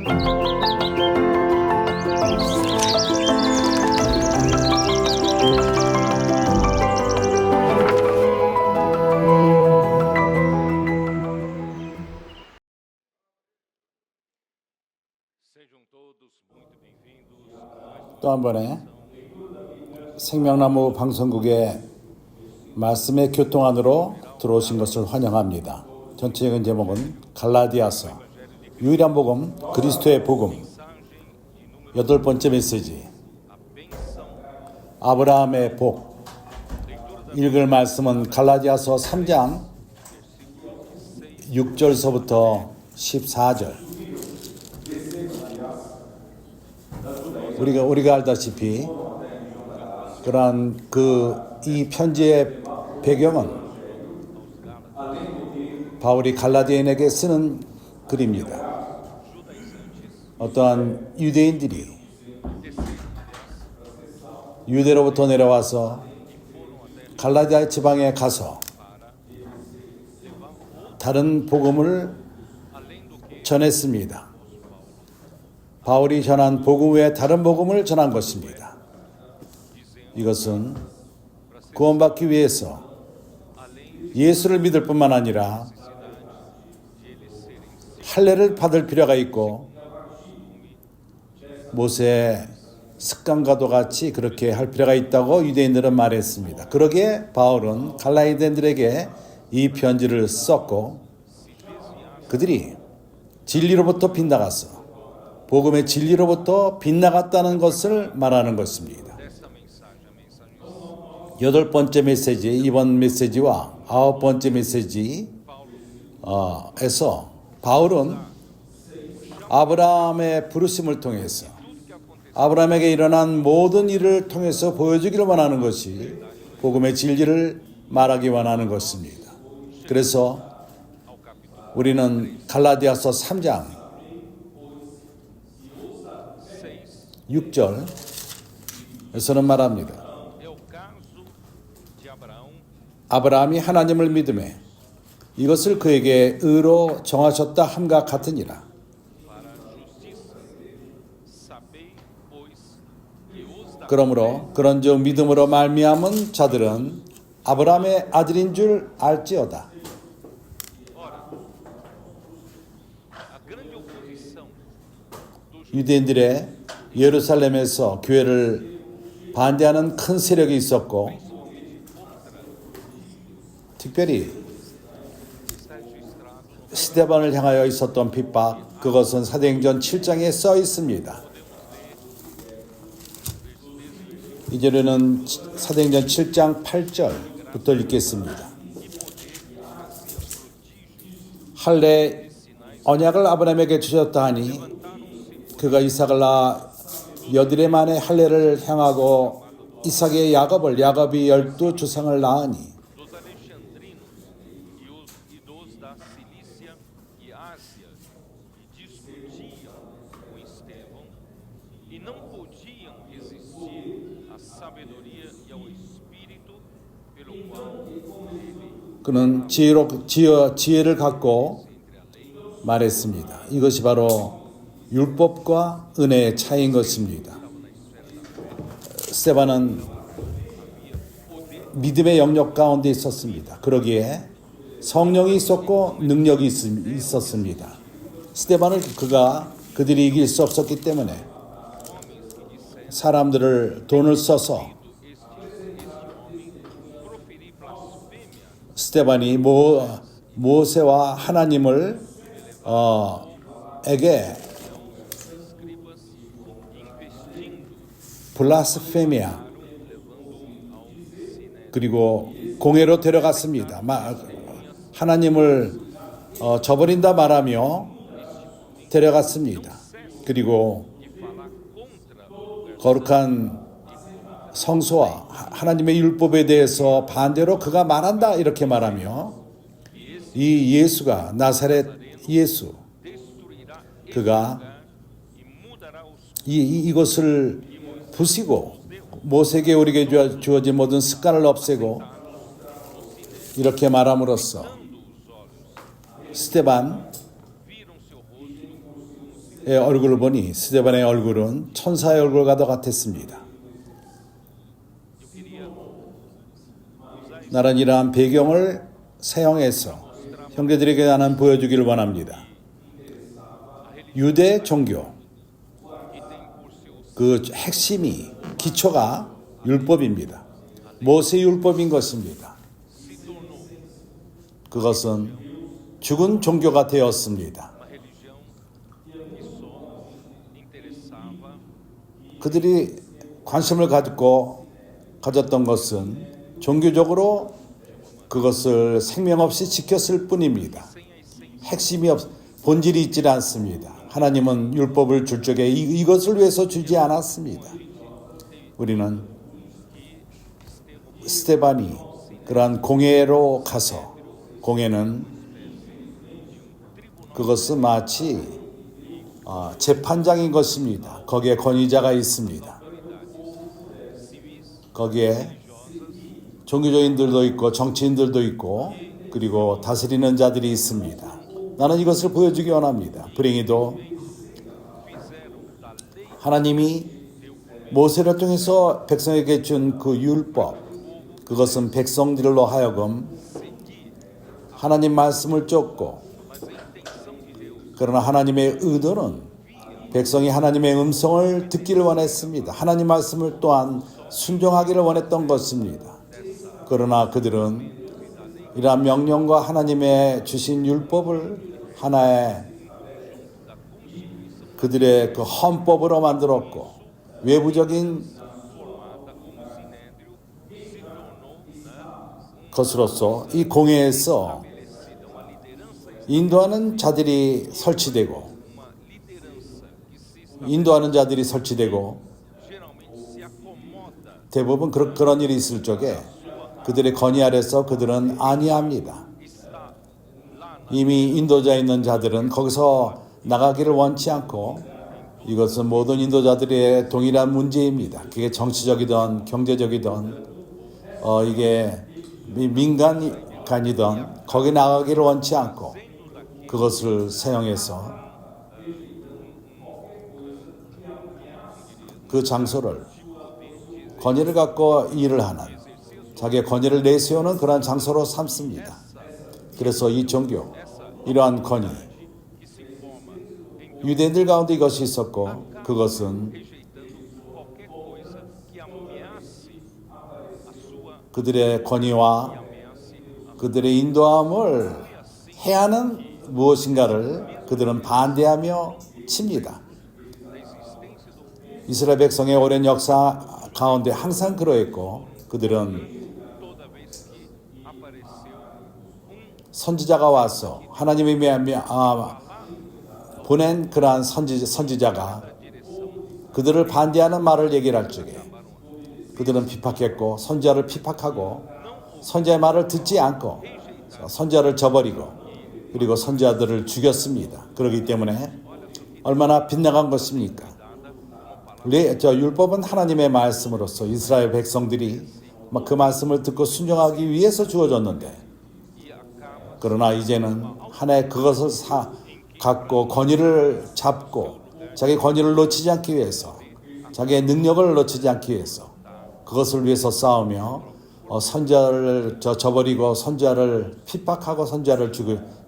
또 한 번에 생명나무 방송국의 말씀의 교통 안으로 들어오신 것을 환영합니다. 전체적인 제목은 갈라디아서 유일한 복음, 그리스도의 복음, 8번째 메시지 아브라함의 복. 읽을 말씀은 갈라디아서 3장 6절서부터 14절. 우리가 알다시피 그러한 이 편지의 배경은 바울이 갈라디아인에게 쓰는 글입니다. 어떠한 유대인들이 유대로부터 내려와서 갈라디아 지방에 가서 다른 복음을 전했습니다. 바울이 전한 복음 외에 다른 복음을 전한 것입니다. 이것은 구원받기 위해서 예수를 믿을 뿐만 아니라 할례를 받을 필요가 있고 모세의 습관과도 같이 그렇게 할 필요가 있다고 유대인들은 말했습니다. 그러기에 바울은 갈라디아인들에게 이 편지를 썼고 그들이 진리로부터 빗나갔어. 복음의 진리로부터 빗나갔다는 것을 말하는 것입니다. 8번째 메시지, 이번 메시지와 9번째 메시지에서 바울은 아브라함의 부르심을 통해서 아브라함에게 일어난 모든 일을 통해서 보여주기를 원하는 것이 복음의 진리를 말하기 원하는 것입니다. 그래서 우리는 갈라디아서 3장 6절에서는 말합니다. 아브라함이 하나님을 믿음에 이것을 그에게 의로 정하셨다 함과 같으니라. 그러므로 그런즉 믿음으로 말미암은 자들은 아브라함의 아들인 줄 알지어다. 유대인들의 예루살렘에서 교회를 반대하는 큰 세력이 있었고 특별히 스데반을 향하여 있었던 핍박, 그것은 사도행전 7장에 써 있습니다. 이제는 사도행전 7장 8절부터 읽겠습니다. 할례 언약을 아브라함에게 주셨다 하니 그가 이삭을 낳아 몇 일 만에 할례를 행하고 이삭의 야곱이 12조상을 낳으니 그는 지혜를 갖고 말했습니다. 이것이 바로 율법과 은혜의 차이인 것입니다. 스데반은 믿음의 영역 가운데 있었습니다. 그러기에 성령이 있었고 능력이 있었습니다. 스데반을 그들이 이길 수 없었기 때문에 사람들을 돈을 써서 스데반이 모세와 하나님을 에게 블라스페미아 그리고 공회로 데려갔습니다. 하나님을 저버린다 말하며 데려갔습니다. 그리고 거룩한 성소와 하나님의 율법에 대해서 반대로 그가 말한다 이렇게 말하며 이 예수가 나사렛 예수 그가 이것을 부시고 모세에게 우리에게 주어진 모든 습관을 없애고 이렇게 말함으로써 스데반 얼굴을 보니 스데반의 얼굴은 천사의 얼굴과도 같았습니다. 나는 이러한 배경을 사용해서 형제들에게 나는 보여주기를 원합니다. 유대 종교 그 핵심이 기초가 율법입니다. 모세 율법인 것입니다. 그것은 죽은 종교가 되었습니다. 그들이 관심을 가졌던 것은 종교적으로 그것을 생명 없이 지켰을 뿐입니다. 핵심이 본질이 있지 않습니다. 하나님은 율법을 줄 적에 이것을 위해서 주지 않았습니다. 우리는 스데반이 그러한 공회로 가서, 공회는 그것은 마치 재판장인 것입니다. 거기에 권위자가 있습니다. 거기에 종교적인들도 있고 정치인들도 있고 그리고 다스리는 자들이 있습니다. 나는 이것을 보여주기 원합니다. 불행히도 하나님이 모세를 통해서 백성에게 준 그 율법, 그것은 백성들로 하여금 하나님 말씀을 쫓고, 그러나 하나님의 의도는 백성이 하나님의 음성을 듣기를 원했습니다. 하나님 말씀을 또한 순종하기를 원했던 것입니다. 그러나 그들은 이러한 명령과 하나님의 주신 율법을 하나의 그들의 그 헌법으로 만들었고, 외부적인 것으로서 이 공회에서 인도하는 자들이 설치되고 대부분 그런 일이 있을 적에 그들의 건의 아래서 그들은 아니합니다. 이미 인도자에 있는 자들은 거기서 나가기를 원치 않고, 이것은 모든 인도자들의 동일한 문제입니다. 그게 정치적이든 경제적이든 이게 민간이든 거기 나가기를 원치 않고 그것을 사용해서 그 장소를 권위를 갖고 일을 하는, 자기의 권위를 내세우는 그러한 장소로 삼습니다. 그래서 이 종교, 이러한 권위, 유대인들 가운데 이것이 있었고, 그것은 그들의 권위와 그들의 인도함을 해하는 무엇인가를 그들은 반대하며 칩니다. 이스라엘 백성의 오랜 역사 가운데 항상 그러했고, 그들은 선지자가 와서 하나님이 보낸 그러한 선지자가 그들을 반대하는 말을 얘기를 할 적에 그들은 비판했고, 선지자를 비판하고 선지자의 말을 듣지 않고 선지자를 저버리고 그리고 선지자들을 죽였습니다. 그렇기 때문에 얼마나 빗나간 것입니까? 율법은 하나님의 말씀으로서 이스라엘 백성들이 그 말씀을 듣고 순종하기 위해서 주어졌는데, 그러나 이제는 하나의 그것을 갖고 권위를 잡고 자기 권위를 놓치지 않기 위해서, 자기의 능력을 놓치지 않기 위해서 그것을 위해서 싸우며 선지자를 저버리고 선지자를 핍박하고 선지자를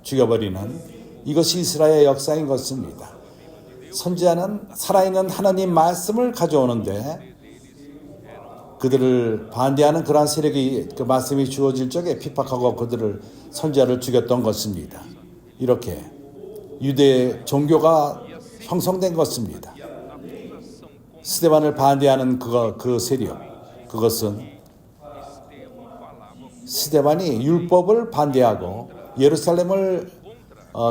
죽여버리는, 이것이 이스라엘의 역사인 것입니다. 선지자는 살아있는 하나님 말씀을 가져오는데 그들을 반대하는 그러한 세력이 그 말씀이 주어질 적에 핍박하고 그들을 선지자를 죽였던 것입니다. 이렇게 유대 종교가 형성된 것입니다. 스데반을 반대하는 그 세력, 그것은 스데반이 율법을 반대하고 예루살렘을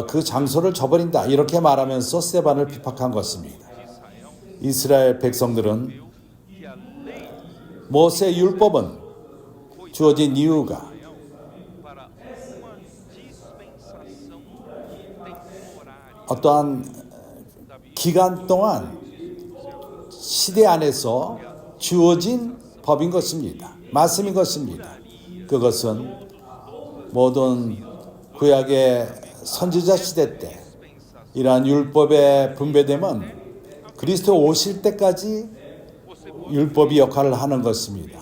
그 장소를 저버린다, 이렇게 말하면서 스데반을 비판한 것입니다. 이스라엘 백성들은 모세 율법은 주어진 이유가 어떠한 기간 동안 시대 안에서 주어진 법인 것입니다. 말씀인 것입니다. 그것은 모든 구약의 선지자 시대 때 이러한 율법의 분배됨은 그리스도 오실 때까지 율법이 역할을 하는 것입니다.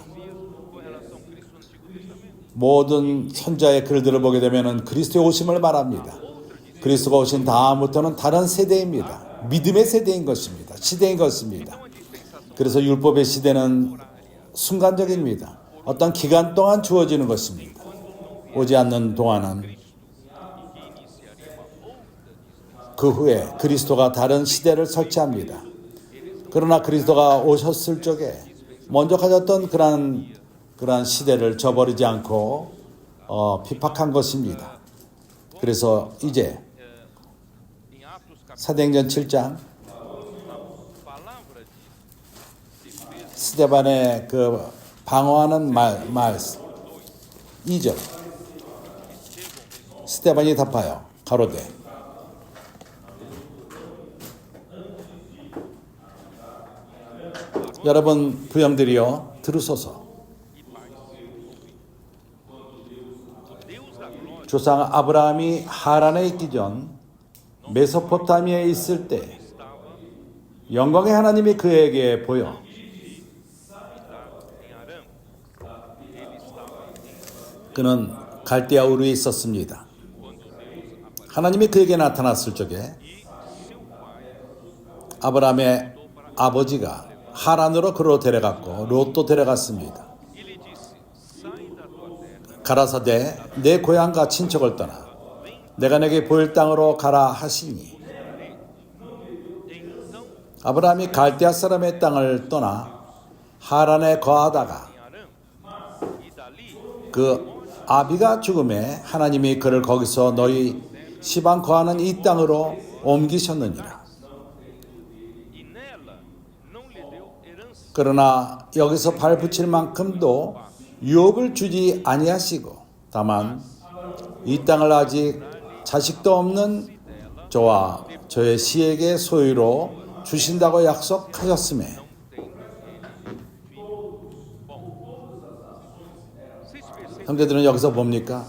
모든 선자의 글들을 보게 되면 그리스도의 오심을 말합니다. 그리스도가 오신 다음부터는 다른 세대입니다. 믿음의 세대인 것입니다. 시대인 것입니다. 그래서 율법의 시대는 순간적입니다. 어떤 기간 동안 주어지는 것입니다. 오지 않는 동안은 그 후에 그리스도가 다른 시대를 설치합니다. 그러나 그리스도가 오셨을 적에 먼저 가졌던 그러한 시대를 저버리지 않고 피박한 것입니다. 그래서 이제 사도행전 7장 스데반의 그 방어하는 말 2절 스데반이 답하여 가로되 여러분 부형들이여 들으소서. 조상 아브라함이 하란에 있기 전 메소포타미아에 있을 때 영광의 하나님이 그에게 보여 그는 갈대아 우르에 있었습니다. 하나님이 그에게 나타났을 적에 아브라함의 아버지가 하란으로 그로 데려갔고 롯도 데려갔습니다. 가라사대 내 고향과 친척을 떠나 내가 내게 보일 땅으로 가라 하시니 아브라함이 갈대아 사람의 땅을 떠나 하란에 거하다가 그 아비가 죽음에 하나님이 그를 거기서 너희 시방 거하는 이 땅으로 옮기셨느니라. 그러나 여기서 발 붙일 만큼도 유업을 주지 아니하시고 다만 이 땅을 아직 자식도 없는 저와 저의 시에게 소유로 주신다고 약속하셨음에 형제들은 여기서 뭡니까?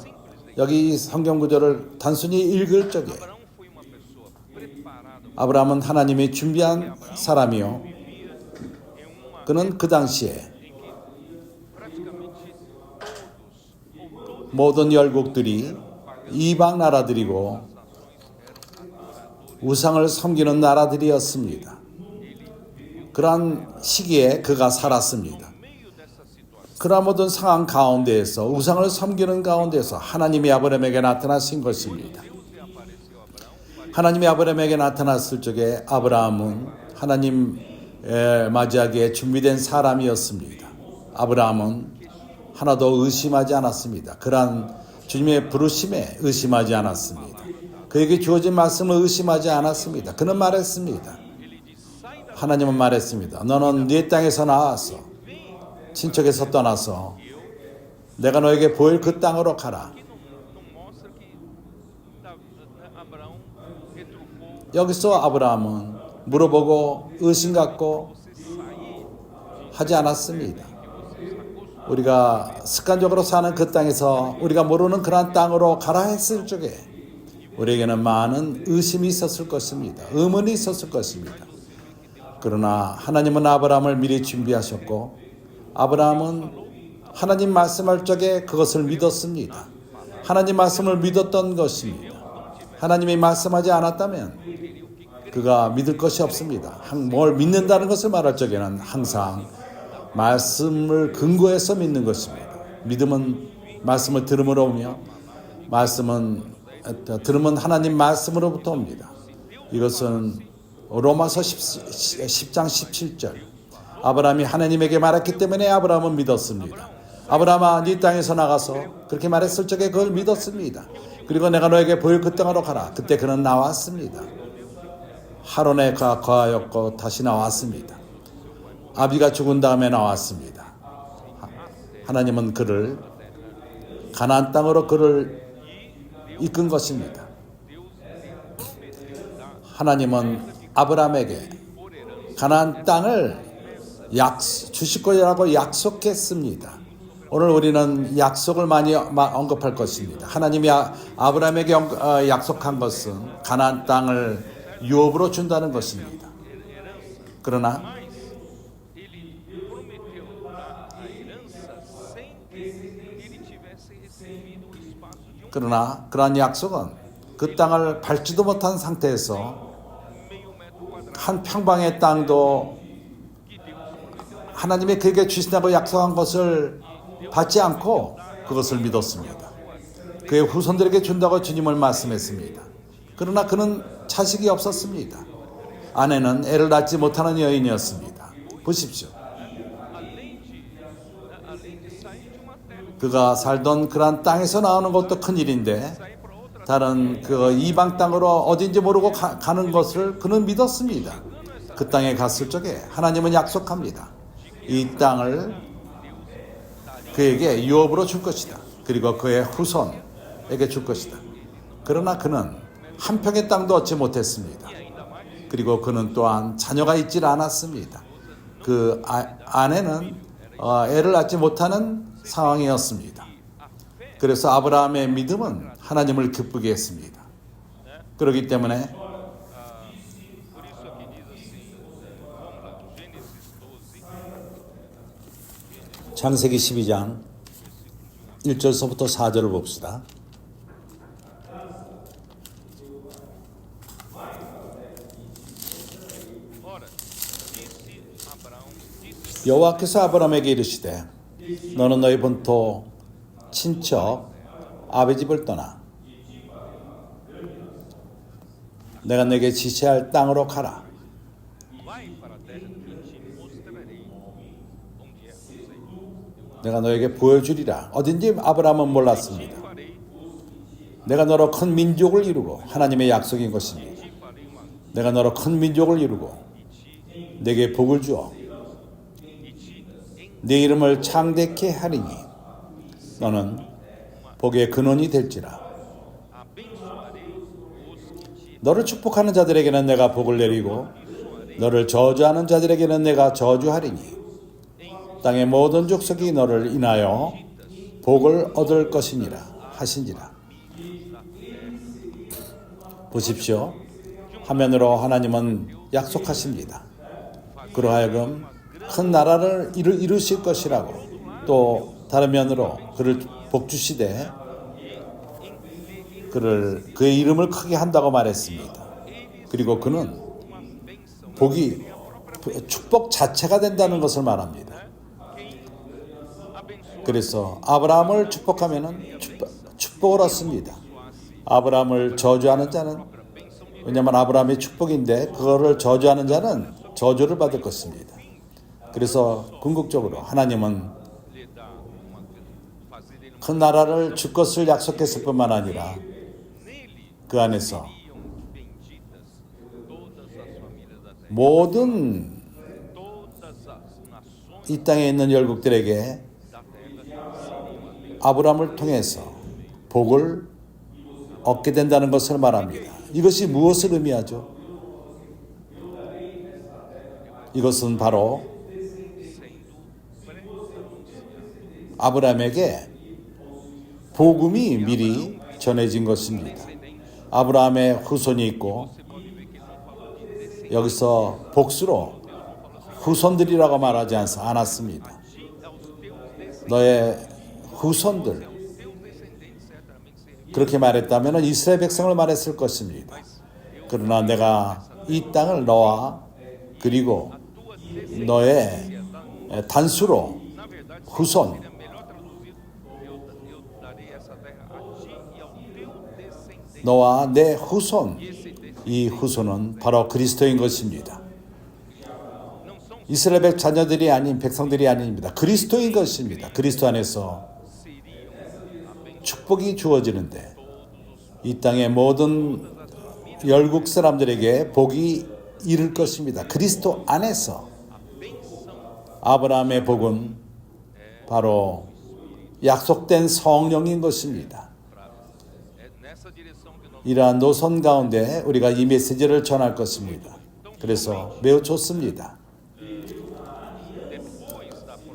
여기 이 성경 구절을 단순히 읽을 적에 아브라함은 하나님이 준비한 사람이요 그는 그 당시에 모든 열국들이 이방 나라들이고 우상을 섬기는 나라들이었습니다. 그러한 시기에 그가 살았습니다. 그러한 모든 상황 가운데에서 우상을 섬기는 가운데서 하나님이 아브라함에게 나타나신 것입니다. 하나님이 아브라함에게 나타났을 적에 아브라함은 하나님 맞이하기에 준비된 사람이었습니다. 아브라함은 하나도 의심하지 않았습니다. 그러한 주님의 부르심에 의심하지 않았습니다. 그에게 주어진 말씀을 의심하지 않았습니다. 그는 말했습니다. 하나님은 말했습니다. 너는 네 땅에서 나와서 친척에서 떠나서 내가 너에게 보일 그 땅으로 가라. 여기서 아브라함은 물어보고 의심 갖고 하지 않았습니다. 우리가 습관적으로 사는 그 땅에서 우리가 모르는 그러한 땅으로 가라 했을 적에 우리에게는 많은 의심이 있었을 것입니다. 의문이 있었을 것입니다. 그러나 하나님은 아브라함을 미리 준비하셨고 아브라함은 하나님 말씀할 적에 그것을 믿었습니다. 하나님 말씀을 믿었던 것입니다. 하나님이 말씀하지 않았다면 그가 믿을 것이 없습니다. 뭘 믿는다는 것을 말할 적에는 항상 말씀을 근거해서 믿는 것입니다. 믿음은 말씀을 들음으로 오며 들음은 하나님 말씀으로부터 옵니다. 이것은 로마서 10장 17절 아브라함이 하나님에게 말했기 때문에 아브라함은 믿었습니다. 아브라함아 네 땅에서 나가서 그렇게 말했을 적에 그걸 믿었습니다. 그리고 내가 너에게 보일 그 땅으로 가라. 그때 그는 나왔습니다. 하론에 거하였고 다시 나왔습니다. 아비가 죽은 다음에 나왔습니다. 하나님은 그를 가나안 땅으로 그를 이끈 것입니다. 하나님은 아브라함에게 가나안 땅을 주실 거라고 약속했습니다. 오늘 우리는 약속을 많이 언급할 것입니다. 하나님이 아브라함에게 약속한 것은 가나안 땅을 유업으로 준다는 것입니다. 그러나 그러한 약속은 그 땅을 밟지도 못한 상태에서 한 평방의 땅도 하나님이 그에게 주신다고 약속한 것을 받지 않고 그것을 믿었습니다. 그의 후손들에게 준다고 주님을 말씀했습니다. 그러나 그는 자식이 없었습니다. 아내는 애를 낳지 못하는 여인이었습니다. 보십시오. 그가 살던 그러한 땅에서 나오는 것도 큰일인데 다른 그 이방 땅으로 어딘지 모르고 가는 것을 그는 믿었습니다. 그 땅에 갔을 적에 하나님은 약속합니다. 이 땅을 그에게 유업으로 줄 것이다. 그리고 그의 후손에게 줄 것이다. 그러나 그는 한 평의 땅도 얻지 못했습니다. 그리고 그는 또한 자녀가 있질 않았습니다. 그 아내는 애를 낳지 못하는 상황이었습니다. 그래서 아브라함의 믿음은 하나님을 기쁘게 했습니다. 그렇기 때문에 창세기 12장 1절서부터 4절을 봅시다. 여호와께서 아브라함에게 이르시되 너는 너희 본토 친척 아비 집을 떠나 내가 내게 지시할 땅으로 가라. 내가 너에게 보여주리라. 어딘지 아브라함은 몰랐습니다. 내가 너로 큰 민족을 이루고 하나님의 약속인 것입니다. 내가 너로 큰 민족을 이루고 내게 복을 주어 네 이름을 창대케 하리니 너는 복의 근원이 될지라. 너를 축복하는 자들에게는 내가 복을 내리고 너를 저주하는 자들에게는 내가 저주하리니 땅의 모든 족속이 너를 인하여 복을 얻을 것이니라 하신지라. 보십시오. 화면으로 하나님은 약속하십니다. 그러하여금 큰 나라를 이루실 것이라고, 또 다른 면으로 그를 복주시되 그의 이름을 크게 한다고 말했습니다. 그리고 그는 복이 축복 자체가 된다는 것을 말합니다. 그래서 아브라함을 축복하면은 축복을 얻습니다. 아브라함을 저주하는 자는, 왜냐하면 아브라함이 축복인데 그거를 저주하는 자는 저주를 받을 것입니다. 그래서 궁극적으로 하나님은 큰 나라를 줄 것을 약속했을 뿐만 아니라 그 안에서 모든 이 땅에 있는 열국들에게 아브라함을 통해서 복을 얻게 된다는 것을 말합니다. 이것이 무엇을 의미하죠? 이것은 바로 아브라함에게 복음이 미리 전해진 것입니다. 아브라함의 후손이 있고 여기서 복수로 후손들이라고 말하지 않았습니다. 너의 후손들, 그렇게 말했다면 이스라엘 백성을 말했을 것입니다. 그러나 내가 이 땅을 너와 그리고 너의 단수로 후손, 너와 내 후손, 이 후손은 바로 그리스도인 것입니다. 이스라엘 자녀들이 아닌, 백성들이 아닙니다. 그리스도인 것입니다. 그리스도 안에서 축복이 주어지는데 이 땅의 모든 열국 사람들에게 복이 이를 것입니다. 그리스도 안에서. 아브라함의 복은 바로 약속된 성령인 것입니다. 이러한 노선 가운데 우리가 이 메시지를 전할 것입니다. 그래서 매우 좋습니다.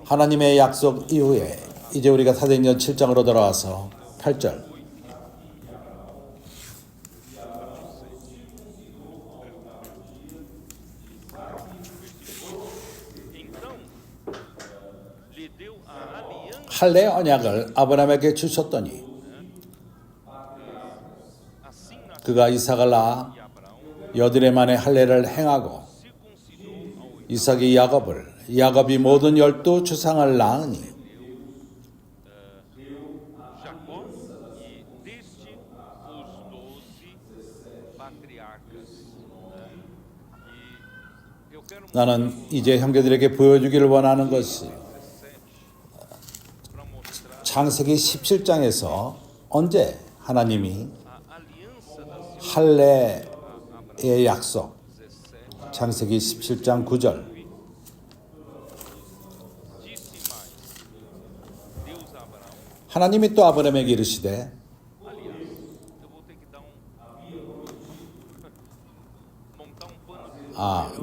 하나님의 약속 이후에 이제 우리가 사도행전 7장으로 돌아와서 8절. 할례 언약을 아브라함에게 주셨더니 그가 이삭을 낳아 여드레 만에 할례를 행하고 이삭이 야곱을, 야곱이 모든 12 주상을 낳으니 나는 이제 형제들에게 보여주기를 원하는 것이 창세기 17장에서 언제 하나님이 할례의 약속, 창세기 17장 9절. 하나님이 또 아브라함에게 이르시되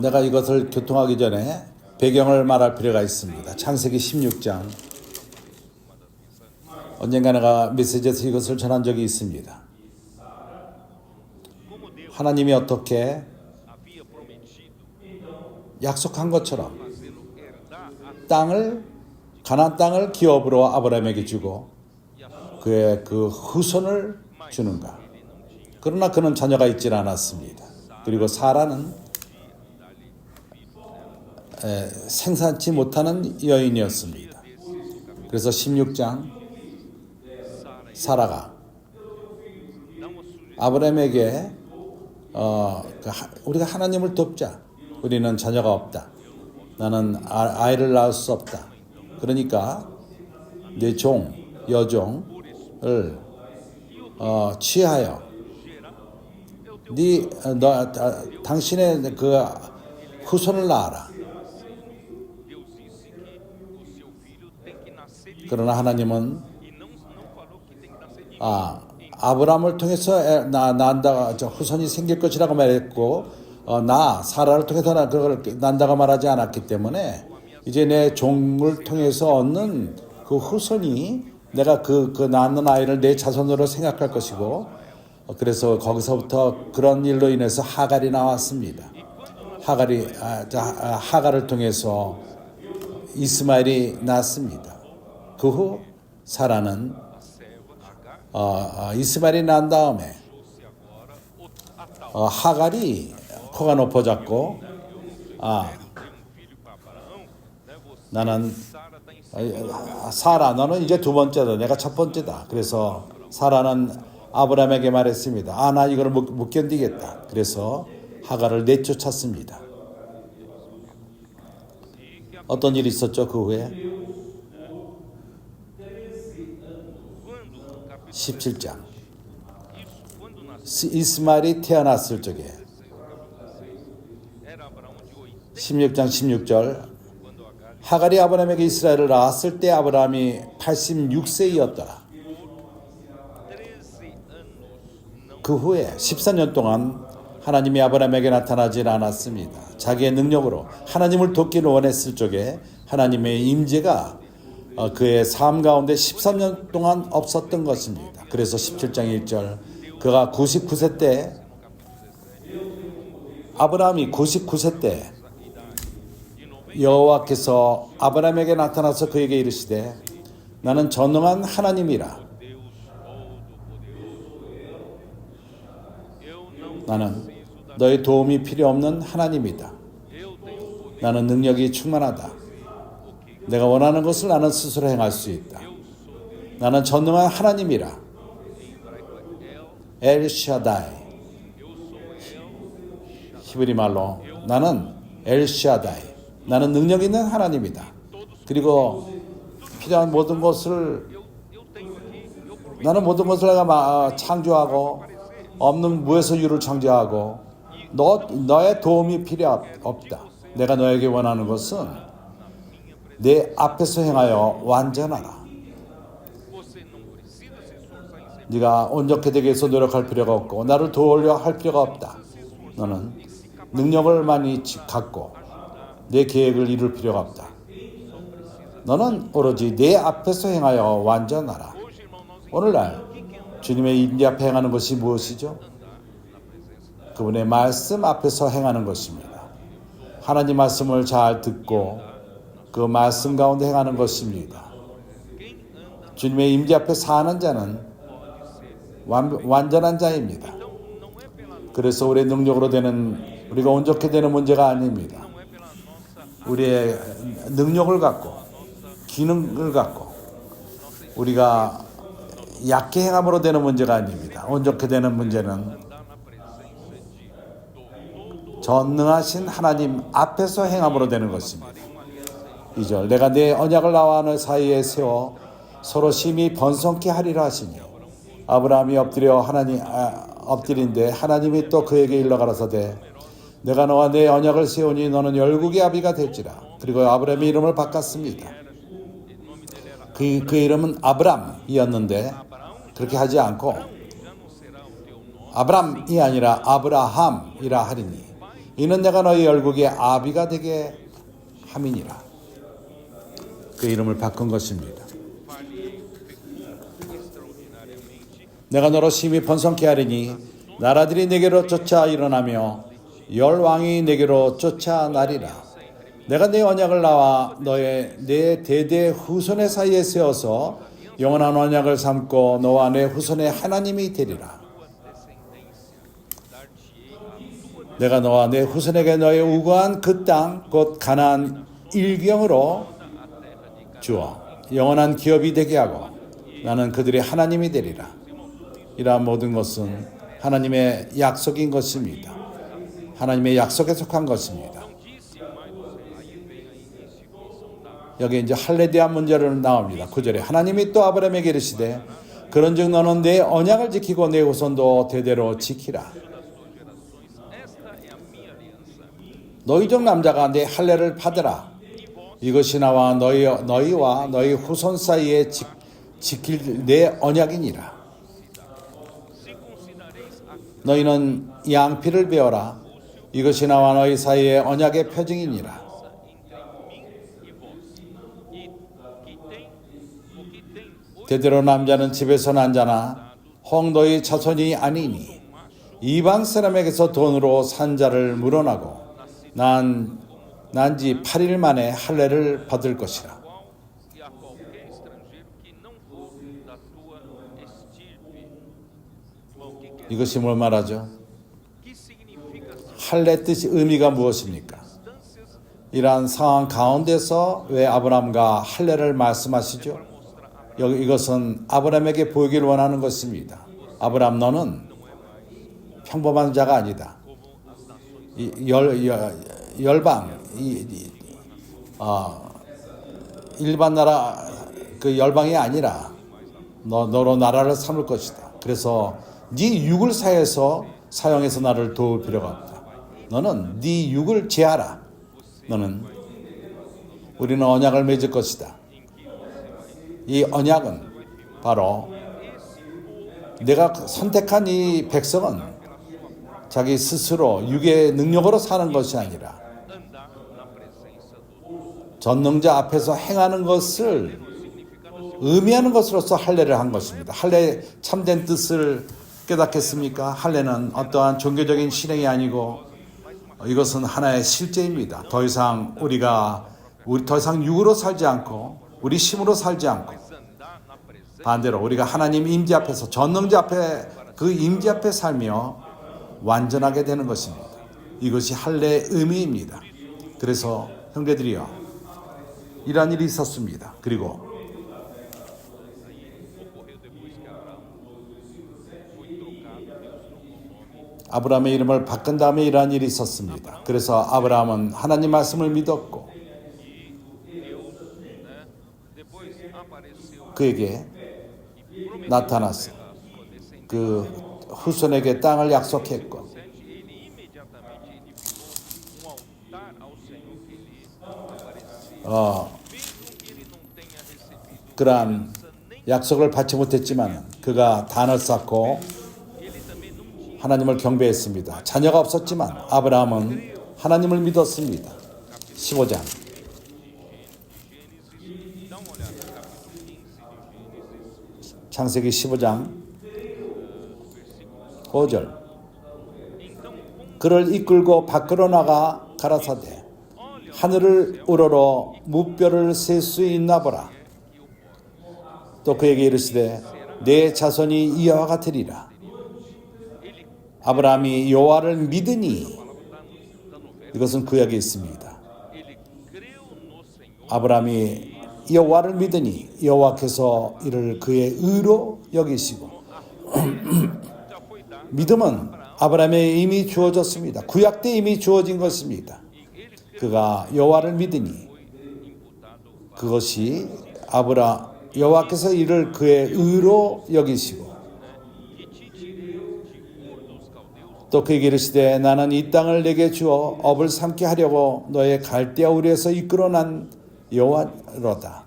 내가 이것을 교통하기 전에 배경을 말할 필요가 있습니다. 창세기 16장. 언젠가 내가 메시지에서 이것을 전한 적이 있습니다. 하나님이 어떻게 약속한 것처럼 가나안 땅을 기업으로 아브라함에게 주고 그의 그 후손을 주는가. 그러나 그는 자녀가 있질 않았습니다. 그리고 사라는 생산치 못하는 여인이었습니다. 그래서 16장 사라가 아브라함에게 우리가 하나님을 돕자. 우리는 자녀가 없다. 나는 아이를 낳을 수 없다. 그러니까 내 종, 여종을 취하여 당신의 그 후손을 낳아라. 그러나 하나님은 아브라함을 통해서 난다가 후손이 생길 것이라고 말했고 사라를 통해서 그걸 난다가 말하지 않았기 때문에 이제 내 종을 통해서 얻는 그 후손이 내가 그 낳는 아이를 내 자손으로 생각할 것이고 그래서 거기서부터 그런 일로 인해서 하갈이 나왔습니다. 하갈을 통해서 이스마엘이 낳습니다. 그 후 사라는 이스마엘이 난 다음에 하갈이 코가 높아졌고 나는 사라 너는 이제 두 번째다. 내가 첫 번째다. 그래서 사라는 아브라함에게 말했습니다. 나 이걸 못 견디겠다. 그래서 하갈을 내쫓았습니다. 어떤 일이 있었죠? 그 후에 17장 이스마엘이 태어났을 적에 16장 16절 하갈이 아브라함에게 이스라엘을 낳았을 때 아브라함이 86세이었더라. 그 후에 14년 동안 하나님이 아브라함에게 나타나질 않았습니다. 자기의 능력으로 하나님을 돕기를 원했을 적에 하나님의 임재가 그의 삶 가운데 13년 동안 없었던 것입니다. 그래서 17장 1절 그가 99세 때 아브라함이 99세 때 여호와께서 아브라함에게 나타나서 그에게 이르시되 나는 전능한 하나님이라. 나는 너의 도움이 필요 없는 하나님이다. 나는 능력이 충만하다. 내가 원하는 것을 나는 스스로 행할 수 있다. 나는 전능한 하나님이라. 엘샤다이. 히브리 말로 나는 엘샤다이. 나는 능력 있는 하나님이다. 그리고 필요한 모든 것을 나는 모든 것을 내가 창조하고 없는 무에서 유를 창조하고 너의 도움이 필요 없다. 내가 너에게 원하는 것은 내 앞에서 행하여 완전하라. 네가 온전케 되기 위해서 노력할 필요가 없고 나를 도우려 할 필요가 없다. 너는 능력을 많이 갖고 내 계획을 이룰 필요가 없다. 너는 오로지 내 앞에서 행하여 완전하라. 오늘날 주님의 임재 앞에 행하는 것이 무엇이죠? 그분의 말씀 앞에서 행하는 것입니다. 하나님 말씀을 잘 듣고 그 말씀 가운데 행하는 것입니다. 주님의 임재 앞에 사는 자는 완전한 자입니다. 그래서 우리의 능력으로 되는, 우리가 온전케 되는 문제가 아닙니다. 우리의 능력을 갖고 기능을 갖고 우리가 약게 행함으로 되는 문제가 아닙니다. 온전케 되는 문제는 전능하신 하나님 앞에서 행함으로 되는 것입니다. 2절, 내가 내 언약을 나와 너 사이에 세워 서로 심히 번성케 하리라 하시니, 아브라함이 엎드린데 하나님이 또 그에게 일러 가라사대 내가 너와 내 언약을 세우니 너는 열국의 아비가 될지라. 그리고 아브라함의 이름을 바꿨습니다. 그 이름은 아브람이었는데 그렇게 하지 않고 아브람이 아니라 아브라함이라 하리니 이는 내가 너희 열국의 아비가 되게 함이니라. 그 이름을 바꾼 것입니다. 내가 너로 심히 번성케 하리니 나라들이 내게로 쫓아 일어나며 열 왕이 내게로 쫓아나리라. 내가 내 언약을 나와 내 대대 후손의 사이에 세워서 영원한 언약을 삼고 너와 내 후손의 하나님이 되리라. 내가 너와 내 후손에게 너의 우거한 그 땅 곧 가나안 일경으로 주어 영원한 기업이 되게 하고 나는 그들의 하나님이 되리라. 이러한 모든 것은 하나님의 약속인 것입니다. 하나님의 약속에 속한 것입니다. 여기 이제 할례에 대한 문제를 나옵니다. 9절에 하나님이 또 아브라함에게 이르시되 그런즉 너는 내 언약을 지키고 내 후손도 대대로 지키라. 너희 중 남자가 내 할례를 받으라. 이것이 나와 너희와 너희 후손 사이에 지킬 내 언약이니라. 너희는 양피를 베어라. 이것이 나와 너희 사이의 언약의 표징이니라. 대대로 남자는 집에서 난 자나 혹 너희 자손이 아니니 이방 사람에게서 돈으로 산 자를 물어나고 난지 8일 만에 할례를 받을 것이라. 이것이 뭘 말하죠? 할례 뜻이 의미가 무엇입니까? 이러한 상황 가운데서 왜 아브라함과 할례를 말씀하시죠? 이것은 아브라함에게 보이기를 원하는 것입니다. 아브라함, 너는 평범한 자가 아니다. 열방, 일반 나라 그 열방이 아니라 너로 나라를 삼을 것이다. 그래서 네 육을 사용해서 나를 도울 필요가 없다. 너는 네 육을 제하라. 우리는 언약을 맺을 것이다. 이 언약은 바로 내가 선택한 이 백성은 자기 스스로 육의 능력으로 사는 것이 아니라 전능자 앞에서 행하는 것을 의미하는 것으로서 할례를 한 것입니다. 할례의 참된 뜻을 깨닫겠습니까? 할례는 어떠한 종교적인 실행이 아니고 이것은 하나의 실제입니다. 더 이상 더 이상 육으로 살지 않고 우리 힘으로 살지 않고 반대로 우리가 하나님 임재 앞에서 전능자 앞에 그 임재 앞에 살며 완전하게 되는 것입니다. 이것이 할례의 의미입니다. 그래서 형제들이여, 이러한 일이 있었습니다. 그리고 아브라함의 이름을 바꾼 다음에 이러한 일이 있었습니다. 그래서 아브라함은 하나님 말씀을 믿었고 그에게 나타났어. 그 후손에게 땅을 약속했고 그러한 약속을 받지 못했지만 그가 단을 쌓고 하나님을 경배했습니다. 자녀가 없었지만 아브라함은 하나님을 믿었습니다. 15장 창세기 15장 5절. 그를 이끌고 밖으로 나가 가라사대 하늘을 우러러 무뼈를 셀 수 있나 보라. 또 그에게 이르시되 내 자손이 이와 같으리라. 아브라함이 여호와를 믿으니, 이것은 구약에 있습니다. 아브라함이 여호와를 믿으니 여호와께서 이를 그의 의로 여기시고 믿음은 아브라함에 이미 주어졌습니다. 구약 때 이미 주어진 것입니다. 그가 여호와를 믿으니 그것이 여호와께서 이를 그의 의로 여기시고 또 그에게 이르시되 나는 이 땅을 내게 주어 업을 삼게 하려고 너의 갈대아 우리에서 이끌어난 여호와로다.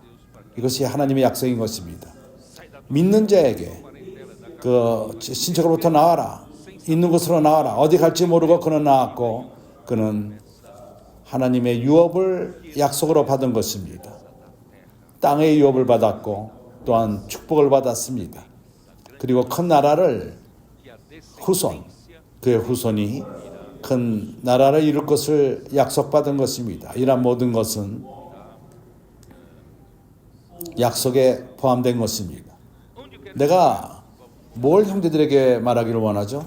이것이 하나님의 약속인 것입니다. 믿는 자에게 그 신척으로부터 나와라, 있는 곳으로 나와라. 어디 갈지 모르고 그는 나왔고 그는 하나님의 유업을 약속으로 받은 것입니다. 땅의 유업을 받았고 또한 축복을 받았습니다. 그리고 큰 나라를 그의 후손이 큰 나라를 이룰 것을 약속받은 것입니다. 이러한 모든 것은 약속에 포함된 것입니다. 내가 뭘 형제들에게 말하기를 원하죠?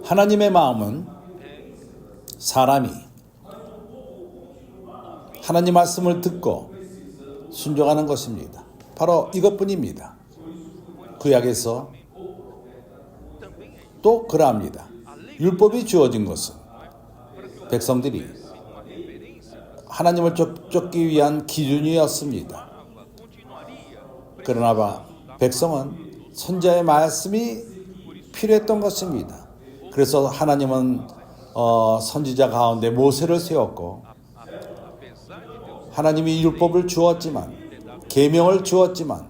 하나님의 마음은 사람이 하나님 말씀을 듣고 순종하는 것입니다. 바로 이것뿐입니다. 구약에서 또 그러합니다. 율법이 주어진 것은 백성들이 하나님을 쫓기 위한 기준이었습니다. 그러나 백성은 선지자의 말씀이 필요했던 것입니다. 그래서 하나님은 선지자 가운데 모세를 세웠고 하나님이 율법을 주었지만 계명을 주었지만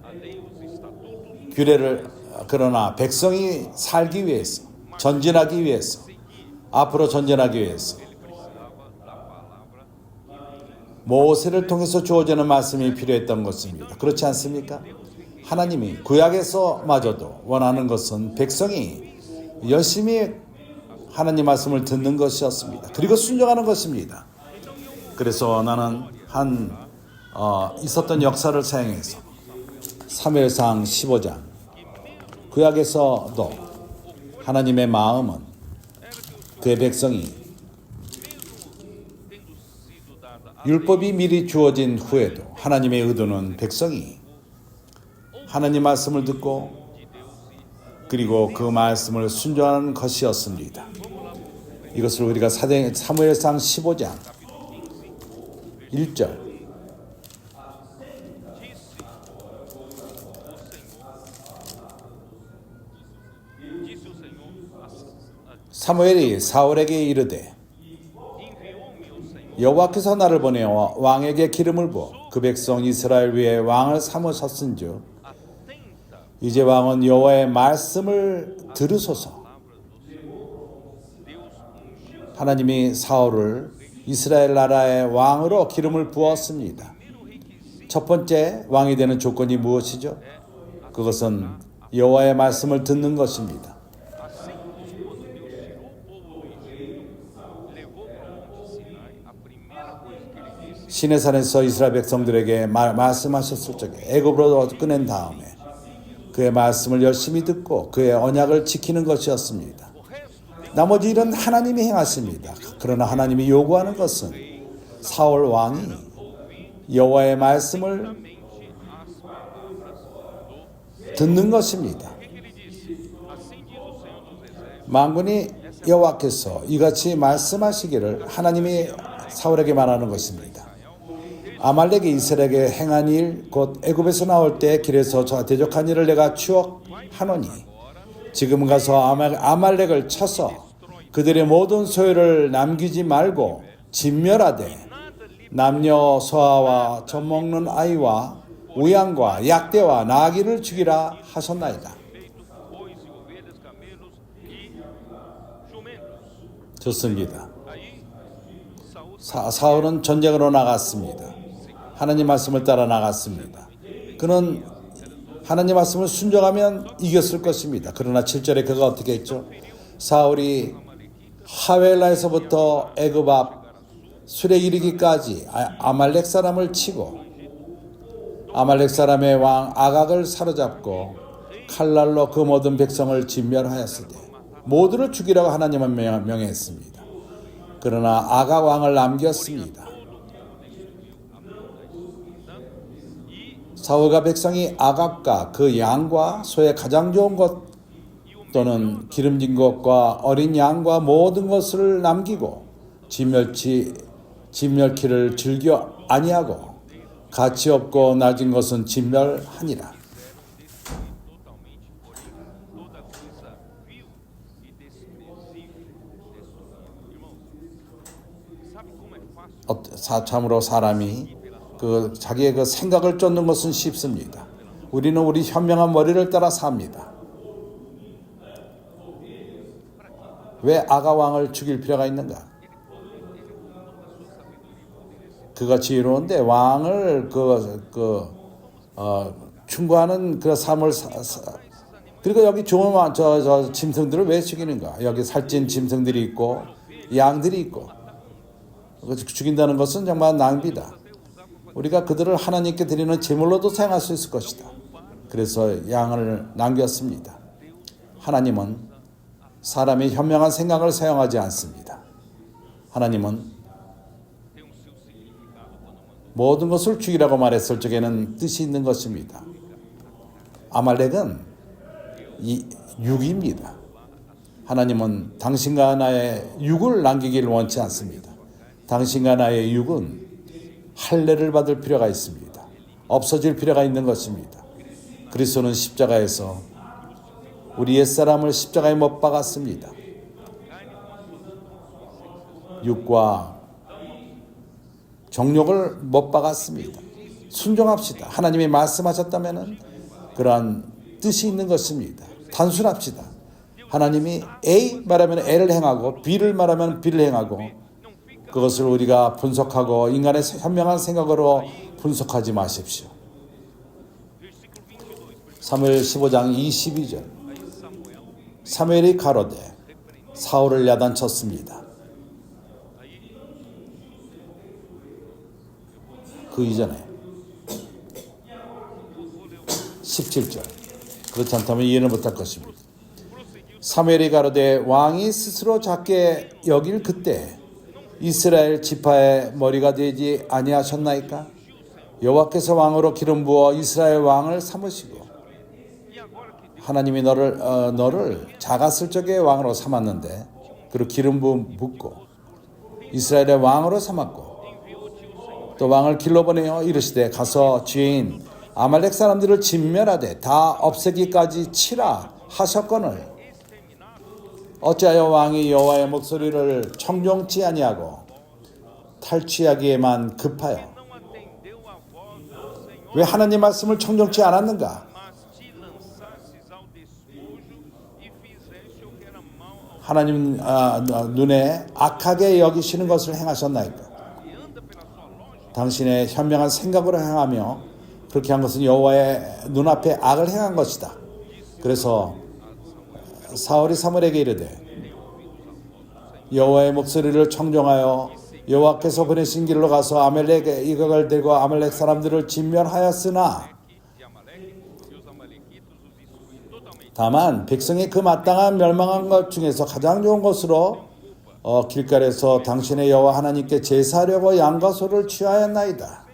규례를 그러나 백성이 살기 위해서 전진하기 위해서 앞으로 전진하기 위해서 모세를 통해서 주어지는 말씀이 필요했던 것입니다. 그렇지 않습니까? 하나님이 구약에서마저도 원하는 것은 백성이 열심히 하나님 말씀을 듣는 것이었습니다. 그리고 순종하는 것입니다. 그래서 나는 있었던 역사를 사용해서 사무엘상 15장 구약에서도 하나님의 마음은 그의 백성이 율법이 미리 주어진 후에도 하나님의 의도는 백성이 하나님 말씀을 듣고 그리고 그 말씀을 순종하는 것이었습니다. 이것을 우리가 사무엘상 15장 1절 사무엘이 사울에게 이르되 여호와께서 나를 보내어 왕에게 기름을 부어 그 백성 이스라엘 위에 왕을 삼으셨은즉 이제 왕은 여호와의 말씀을 들으소서. 하나님이 사울을 이스라엘 나라의 왕으로 기름을 부었습니다. 첫 번째 왕이 되는 조건이 무엇이죠? 그것은 여호와의 말씀을 듣는 것입니다. 시내산에서 이스라엘 백성들에게 말씀하셨을 적에 애굽으로 꺼낸 다음에 그의 말씀을 열심히 듣고 그의 언약을 지키는 것이었습니다. 나머지 일은 하나님이 행하십니다. 그러나 하나님이 요구하는 것은 사울 왕이 여호와의 말씀을 듣는 것입니다. 만군의 여호와께서 이같이 말씀하시기를 하나님이 사울에게 말하는 것입니다. 아말렉이 이스라엘에게 행한 일 곧 애굽에서 나올 때 길에서 저와 대적한 일을 내가 추억하노니 지금 가서 아말렉을 쳐서 그들의 모든 소유를 남기지 말고 진멸하되 남녀 소아와 젖먹는 아이와 우양과 약대와 나귀를 죽이라 하셨나이다. 좋습니다. 사울은 전쟁으로 나갔습니다. 하나님 말씀을 따라 나갔습니다. 그는 하나님 말씀을 순종하면 이겼을 것입니다. 그러나 7절에 그가 어떻게 했죠? 사울이 하웰라에서부터 애굽 앞 술에 이르기까지 아말렉 사람을 치고 아말렉 사람의 왕 아각을 사로잡고 칼날로 그 모든 백성을 진멸하였으되 모두를 죽이라고 하나님은 명했습니다. 그러나 아각 왕을 남겼습니다. 사울과 백성이 아각과 그 양과 소의 가장 좋은 것 또는 기름진 것과 어린 양과 모든 것을 남기고 진멸키를 즐겨 아니하고 가치 없고 낮은 것은 진멸하니라. 참으로 사람이 자기의 그 생각을 쫓는 것은 쉽습니다. 우리는 우리 현명한 머리를 따라 삽니다. 왜 아가 왕을 죽일 필요가 있는가? 그가 지혜로운데 왕을 충고하는 그 삶을 그리고 여기 좋은 저 짐승들을 왜 죽이는가? 여기 살찐 짐승들이 있고 양들이 있고 죽인다는 것은 정말 낭비다. 우리가 그들을 하나님께 드리는 제물로도 사용할 수 있을 것이다. 그래서 양을 남겼습니다. 하나님은 사람의 현명한 생각을 사용하지 않습니다. 하나님은 모든 것을 죽이라고 말했을 적에는 뜻이 있는 것입니다. 아말렉은 육입니다. 하나님은 당신과 나의 육을 남기기를 원치 않습니다. 당신과 나의 육은 할례를 받을 필요가 있습니다. 없어질 필요가 있는 것입니다. 그리스도는 십자가에서 우리 옛사람을 십자가에 못 박았습니다. 육과 정욕을 못 박았습니다. 순종합시다. 하나님이 말씀하셨다면 그러한 뜻이 있는 것입니다. 단순합시다. 하나님이 A 말하면 L을 행하고 B를 말하면 B를 행하고 그것을 우리가 분석하고 인간의 현명한 생각으로 분석하지 마십시오. 사무엘 15장 22절 사무엘이 가로되 사울을 야단쳤습니다. 그 이전에 17절 그렇지 않다면 이해는 못할 것입니다. 사무엘이 가로되 왕이 스스로 작게 여길 그때 이스라엘 지파의 머리가 되지 아니하셨나이까? 여호와께서 왕으로 기름 부어 이스라엘 왕을 삼으시고 하나님이 너를 작았을 적에 왕으로 삼았는데 그리고 기름 붓고 이스라엘의 왕으로 삼았고 또 왕을 길러 보내어 이르시되 가서 죄인 아말렉 사람들을 진멸하되 다 없애기까지 치라 하셨거늘 어찌하여 왕이 여호와의 목소리를 청종치 아니하고 탈취하기에만 급하여 왜 하나님 말씀을 청종치 않았는가? 하나님 눈에 악하게 여기시는 것을 행하셨나이까? 당신의 현명한 생각으로 행하며 그렇게 한 것은 여호와의 눈앞에 악을 행한 것이다. 그래서 사울이 사무엘에게 이르되 여호와의 목소리를 청종하여 여호와께서 보내신 길로 가서 아말렉 이각을 들고 아말렉 사람들을 진멸하였으나 다만 백성이 그 마땅한 멸망한 것 중에서 가장 좋은 것으로 길갈에서 당신의 여호와 하나님께 제사하려고 양과 소를 취하였나이다.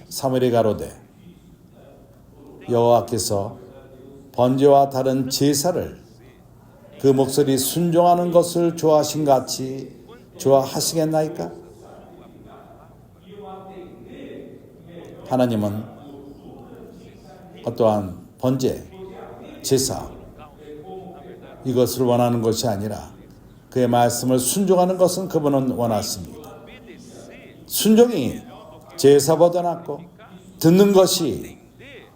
사무엘이 가로되 여호와께서 번제와 다른 제사를 그 목소리 순종하는 것을 좋아하신 같이 좋아하시겠나이까? 하나님은 어떠한 번제, 제사 이것을 원하는 것이 아니라 그의 말씀을 순종하는 것은 그분은 원하십니다. 순종이 제사보다 낫고 듣는 것이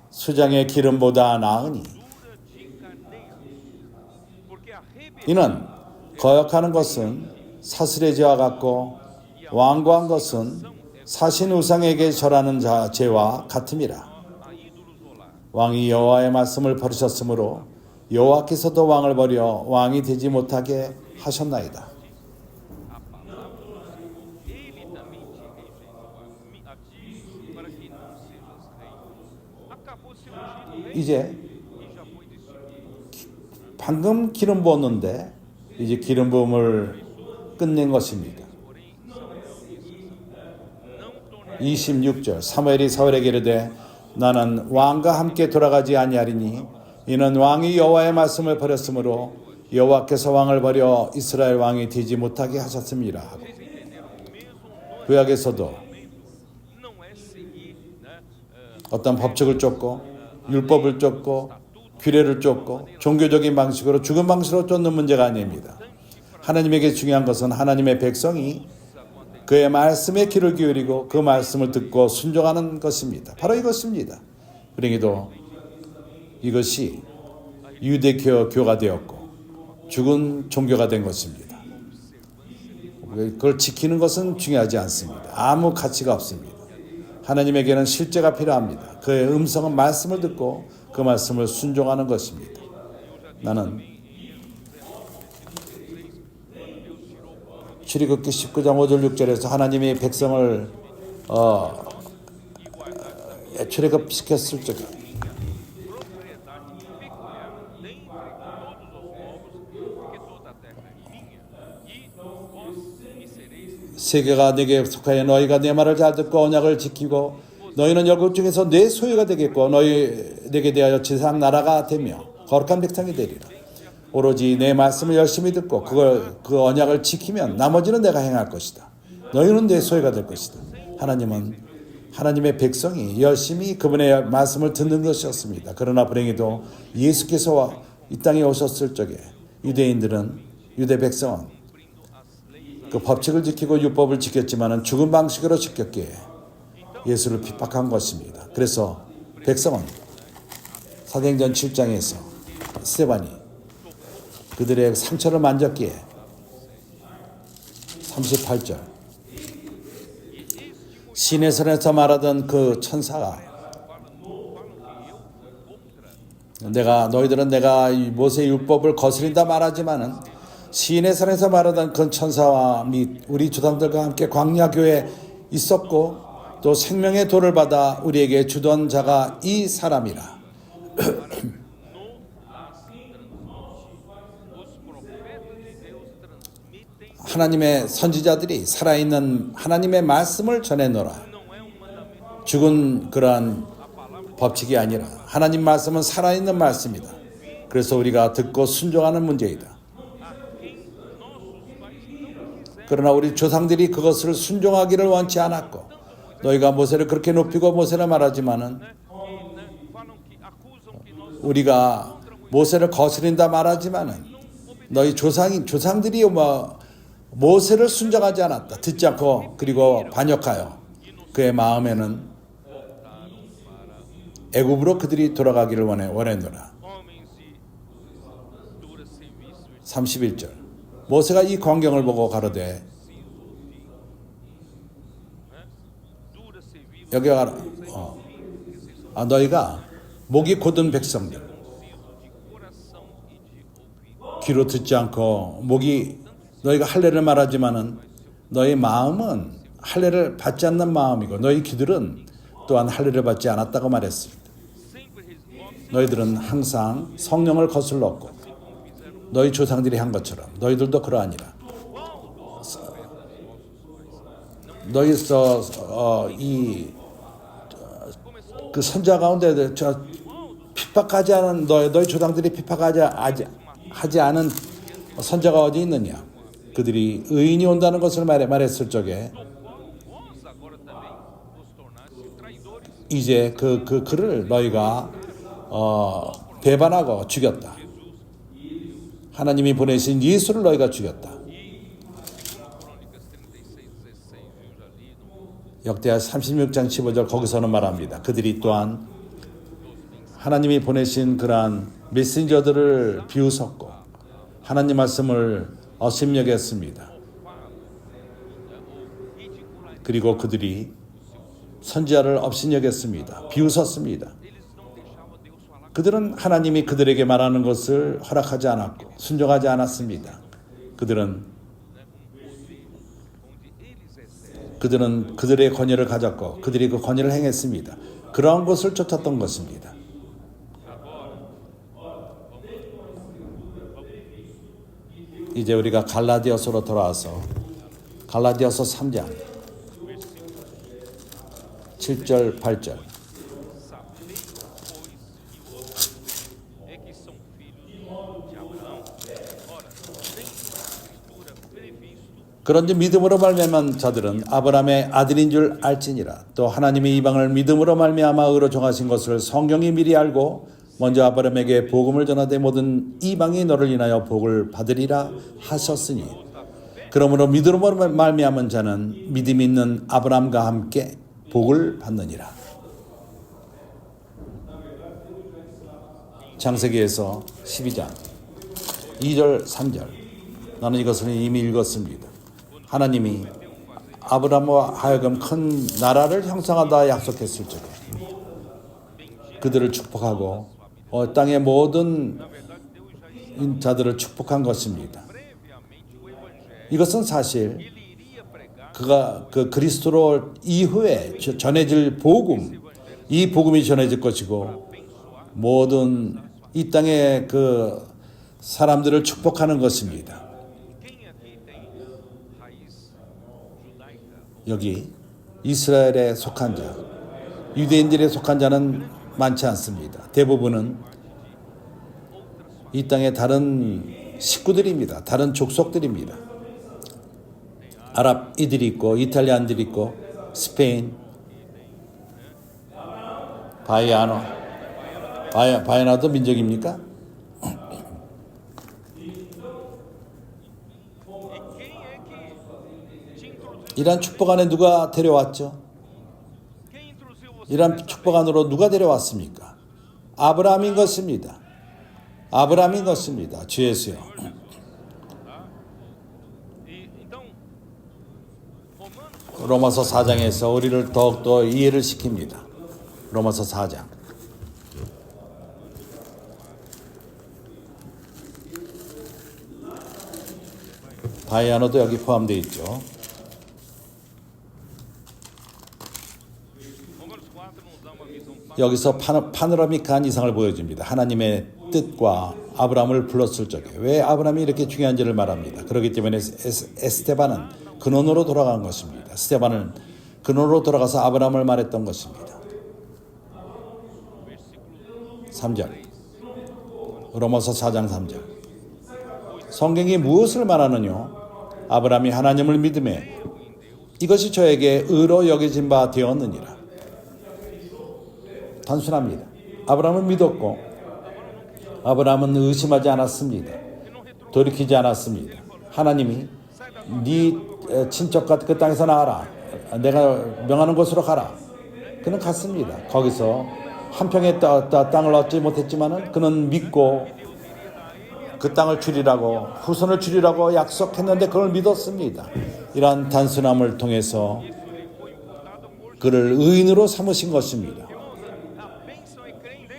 수장의 기름보다 나으니 이는 거역하는 것은 사슬의 죄와 같고 완고한 것은 사신 우상에게 절하는 죄와 같음이라. 왕이 여호와의 말씀을 버리셨으므로 여호와께서도 왕을 버려 왕이 되지 못하게 하셨나이다. 이제 방금 기름 부었는데 이제 기름 부음을 끝낸 것입니다. 26절 사무엘이 사울에게 이르되 나는 왕과 함께 돌아가지 아니하리니 이는 왕이 여호와의 말씀을 버렸으므로 여호와께서 왕을 버려 이스라엘 왕이 되지 못하게 하셨습니다. 구약에서도 어떤 법칙을 쫓고 율법을 쫓고 규례를 쫓고 종교적인 방식으로 죽은 방식으로 쫓는 문제가 아닙니다. 하나님에게 중요한 것은 하나님의 백성이 그의 말씀에 귀를 기울이고 그 말씀을 듣고 순종하는 것입니다. 바로 이것입니다. 그러기도 이것이 유대교가 되었고 죽은 종교가 된 것입니다. 그걸 지키는 것은 중요하지 않습니다. 아무 가치가 없습니다. 하나님에게는 실제가 필요합니다. 그의 음성은 말씀을 듣고 그 말씀을 순종하는 것입니다. 나는 출애굽기 19장 5절 6절에서 하나님이 백성을 출애굽시켰을 적에 세계가 내게 속하여 너희가 내 말을 잘 듣고 언약을 지키고 너희는 열국 중에서 내 소유가 되겠고 내게 대하여 지상 나라가 되며 거룩한 백성이 되리라. 오로지 내 말씀을 열심히 듣고 그 언약을 지키면 나머지는 내가 행할 것이다. 너희는 내 소유가 될 것이다. 하나님은 하나님의 백성이 열심히 그분의 말씀을 듣는 것이었습니다. 그러나 불행히도 예수께서 이 땅에 오셨을 적에 유대 백성은 그 법칙을 지키고 율법을 지켰지만은 죽은 방식으로 지켰기에 예수를 핍박한 것입니다. 그래서 백성은 사도행전 7장에서 스데반이 그들의 상처를 만졌기에 38절 시내산에서 말하던 그 천사가 너희들은 내가 모세의 율법을 거스린다 말하지만은 시내산에서 말하던 그 천사와 및 우리 조상들과 함께 광야교에 있었고 또 생명의 돌을 받아 우리에게 주던 자가 이 사람이라. 하나님의 선지자들이 살아있는 하나님의 말씀을 전해노라. 죽은 그러한 법칙이 아니라 하나님 말씀은 살아있는 말씀이다. 그래서 우리가 듣고 순종하는 문제이다. 그러나 우리 조상들이 그것을 순종하기를 원치 않았고 너희가 모세를 그렇게 높이고 모세를 말하지만은 우리가 모세를 거스린다 말하지만은 너희 조상들이 모세를 순종하지 않았다. 듣지 않고 그리고 반역하여 그의 마음에는 애굽으로 그들이 돌아가기를 원했노라. 31절 모세가 이 광경을 보고 가로되 여기가 너희가 목이 곧은 백성들 귀로 듣지 않고 너희가 할례를 말하지만은 너희 마음은 할례를 받지 않는 마음이고 너희 귀들은 또한 할례를 받지 않았다고 말했습니다. 너희들은 항상 성령을 거슬렀고 너희 조상들이 한 것처럼 너희들도 그러하니라. 너희서 그 선자 가운데 핍박하지 않은 너희 조상들이 핍박하지 않은 선자가 어디 있느냐? 그들이 의인이 온다는 것을 말했을 적에 이제 그를 너희가 배반하고 죽였다. 하나님이 보내신 예수를 너희가 죽였다. 역대하 36장 15절 거기서는 말합니다. 그들이 또한 하나님이 보내신 그러한 메신저들을 비웃었고 하나님 말씀을 업신여겼습니다. 그리고 그들이 선지자를 업신여겼습니다. 비웃었습니다. 그들은 하나님이 그들에게 말하는 것을 허락하지 않았고 순종하지 않았습니다. 그들은 그들의 권위를 가졌고 그들이 그 권위를 행했습니다. 그러한 것을 쫓았던 것입니다. 이제 우리가 갈라디아서로 돌아와서 갈라디아서 3장 7절 8절 그런지 믿음으로 말미암은 자들은 아브라함의 아들인 줄 알지니라. 또 하나님이 이방을 믿음으로 말미암아 의로 정하신 것을 성경이 미리 알고 먼저 아브라함에게 복음을 전하되 모든 이방이 너를 인하여 복을 받으리라 하셨으니 그러므로 믿음으로 말미암은 자는 믿음이 있는 아브라함과 함께 복을 받느니라. 창세기에서 12장 2절 3절 나는 이것을 이미 읽었습니다. 하나님이 아브라함과 하여금 큰 나라를 형성한다 약속했을 적에 그들을 축복하고 땅의 모든 자들을 축복한 것입니다. 이것은 사실 그가 그 그리스도로 이후에 전해질 복음, 이 복음이 전해질 것이고 모든 이 땅의 그 사람들을 축복하는 것입니다. 여기 이스라엘에 속한 자, 유대인들에 속한 자는 많지 않습니다. 대부분은 이 땅의 다른 식구들입니다. 다른 족속들입니다. 아랍이들이 있고 이탈리안들이 있고 스페인, 바이아나도 민족입니까? 이러한 축복 안에 누가 데려왔죠? 이러한 축복 안으로 누가 데려왔습니까? 아브라함인 것입니다. 아브라함인 것입니다. 주 예수요. 로마서 4장에서 우리를 더욱더 이해를 시킵니다. 로마서 4장. 바이아노도 여기 포함되어 있죠. 여기서 파노라미카한 이상을 보여줍니다. 하나님의 뜻과 아브라함을 불렀을 적에 왜 아브라함이 이렇게 중요한지를 말합니다. 그렇기 때문에 에스테반은 근원으로 돌아간 것입니다. 스테반은 근원으로 돌아가서 아브라함을 말했던 것입니다. 3절 로마서 4장 3절 성경이 무엇을 말하느냐? 아브라함이 하나님을 믿음에 이것이 저에게 의로 여겨진 바 되었느니라. 단순합니다. 아브라함은 믿었고 아브라함은 의심하지 않았습니다. 돌이키지 않았습니다. 하나님이 네 친척과 그 땅에서 나와라. 내가 명하는 곳으로 가라. 그는 갔습니다. 거기서 한 평의 땅을 얻지 못했지만 그는 믿고 그 땅을 주리라고 후손을 주리라고 약속했는데 그걸 믿었습니다. 이러한 단순함을 통해서 그를 의인으로 삼으신 것입니다.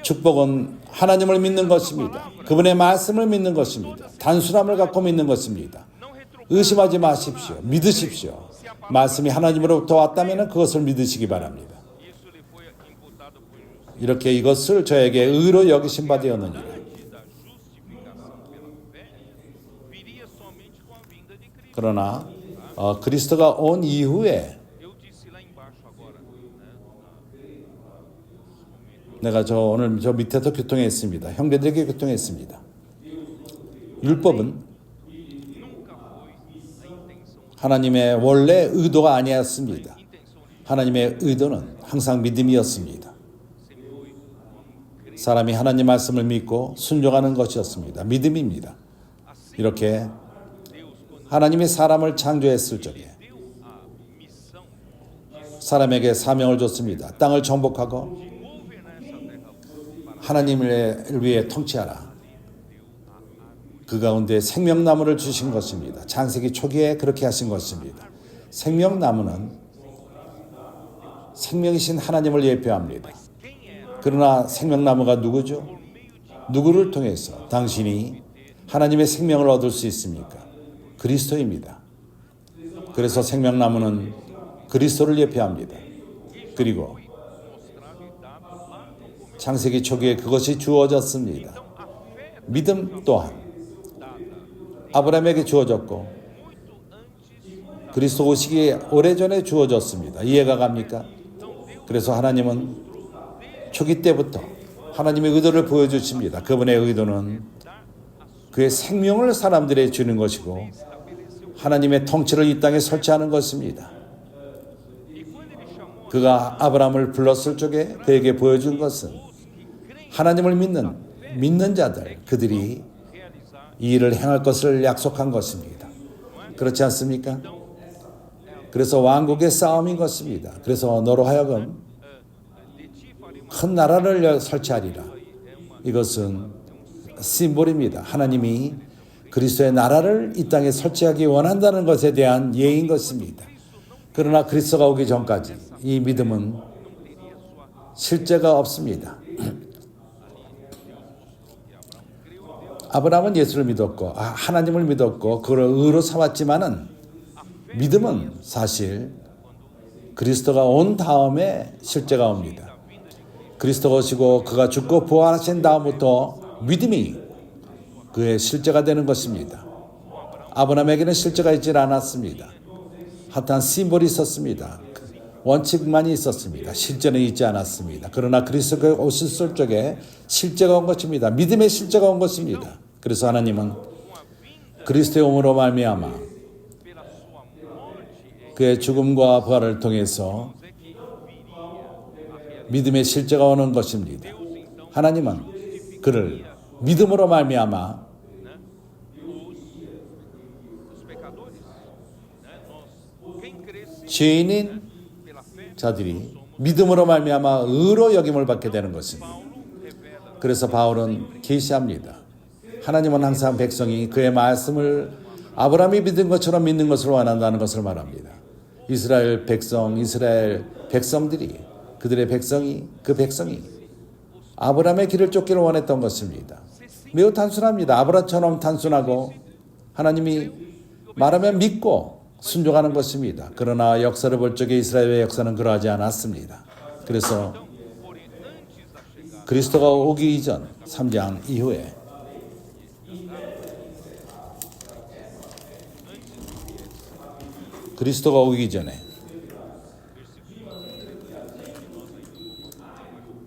축복은 하나님을 믿는 것입니다. 그분의 말씀을 믿는 것입니다. 단순함을 갖고 믿는 것입니다. 의심하지 마십시오. 믿으십시오. 말씀이 하나님으로부터 왔다면 그것을 믿으시기 바랍니다. 이렇게 이것을 저에게 의로 여기신 바 되었느니라. 그러나 그리스도가 온 이후에 내가 오늘 밑에서 교통했습니다. 형제들에게 교통했습니다. 율법은 하나님의 원래 의도가 아니었습니다. 하나님의 의도는 항상 믿음이었습니다. 사람이 하나님 말씀을 믿고 순종하는 것이었습니다. 믿음입니다. 이렇게 하나님이 사람을 창조했을 적에 사람에게 사명을 줬습니다. 땅을 정복하고 하나님을 위해 통치하라. 그 가운데 생명나무를 주신 것입니다. 창세기 초기에 그렇게 하신 것입니다. 생명나무는 생명이신 하나님을 예표합니다. 그러나 생명나무가 누구죠? 누구를 통해서 당신이 하나님의 생명을 얻을 수 있습니까? 그리스도입니다. 그래서 생명나무는 그리스도를 예표합니다. 그리고 창세기 초기에 그것이 주어졌습니다. 믿음 또한 아브라함에게 주어졌고 그리스도 오시기 오래전에 주어졌습니다. 이해가 갑니까? 그래서 하나님은 초기 때부터 하나님의 의도를 보여주십니다. 그분의 의도는 그의 생명을 사람들에게 주는 것이고 하나님의 통치를 이 땅에 설치하는 것입니다. 그가 아브라함을 불렀을 적에 그에게 보여준 것은 하나님을 믿는 자들, 그들이 이 일을 행할 것을 약속한 것입니다. 그렇지 않습니까? 그래서 왕국의 싸움인 것입니다. 그래서 너로 하여금 큰 나라를 설치하리라. 이것은 심볼입니다. 하나님이 그리스도의 나라를 이 땅에 설치하기 원한다는 것에 대한 예인 것입니다. 그러나 그리스도가 오기 전까지 이 믿음은 실제가 없습니다. 아브라함은 예수를 믿었고 하나님을 믿었고 그걸 의로 삼았지만은 믿음은 사실 그리스도가 온 다음에 실제가 옵니다. 그리스도가 오시고 그가 죽고 부활하신 다음부터 믿음이 그의 실제가 되는 것입니다. 아브라함에게는 실제가 있지 않았습니다. 하여튼 심볼이 있었습니다. 원칙만이 있었습니다. 실제는 있지 않았습니다. 그러나 그리스도가 오셨을 적에 실제가 온 것입니다. 믿음의 실제가 온 것입니다. 그래서 하나님은 그리스도의 오므로 말미암아 그의 죽음과 부활을 통해서 믿음의 실제가 오는 것입니다. 하나님은 그를 믿음으로 말미암아 죄인인 자들이 믿음으로 말미암아 의로 여김을 받게 되는 것입니다. 그래서 바울은 계시합니다. 하나님은 항상 백성이 그의 말씀을 아브라함이 믿은 것처럼 믿는 것을 원한다는 것을 말합니다. 이스라엘 백성들이 그들의 그 백성이 아브라함의 길을 쫓기를 원했던 것입니다. 매우 단순합니다. 아브라함처럼 단순하고 하나님이 말하면 믿고 순종하는 것입니다. 그러나 역사를 볼 적에 이스라엘의 역사는 그러하지 않았습니다. 그래서 그리스도가 오기 이전 3장 이후에 그리스도가 오기 전에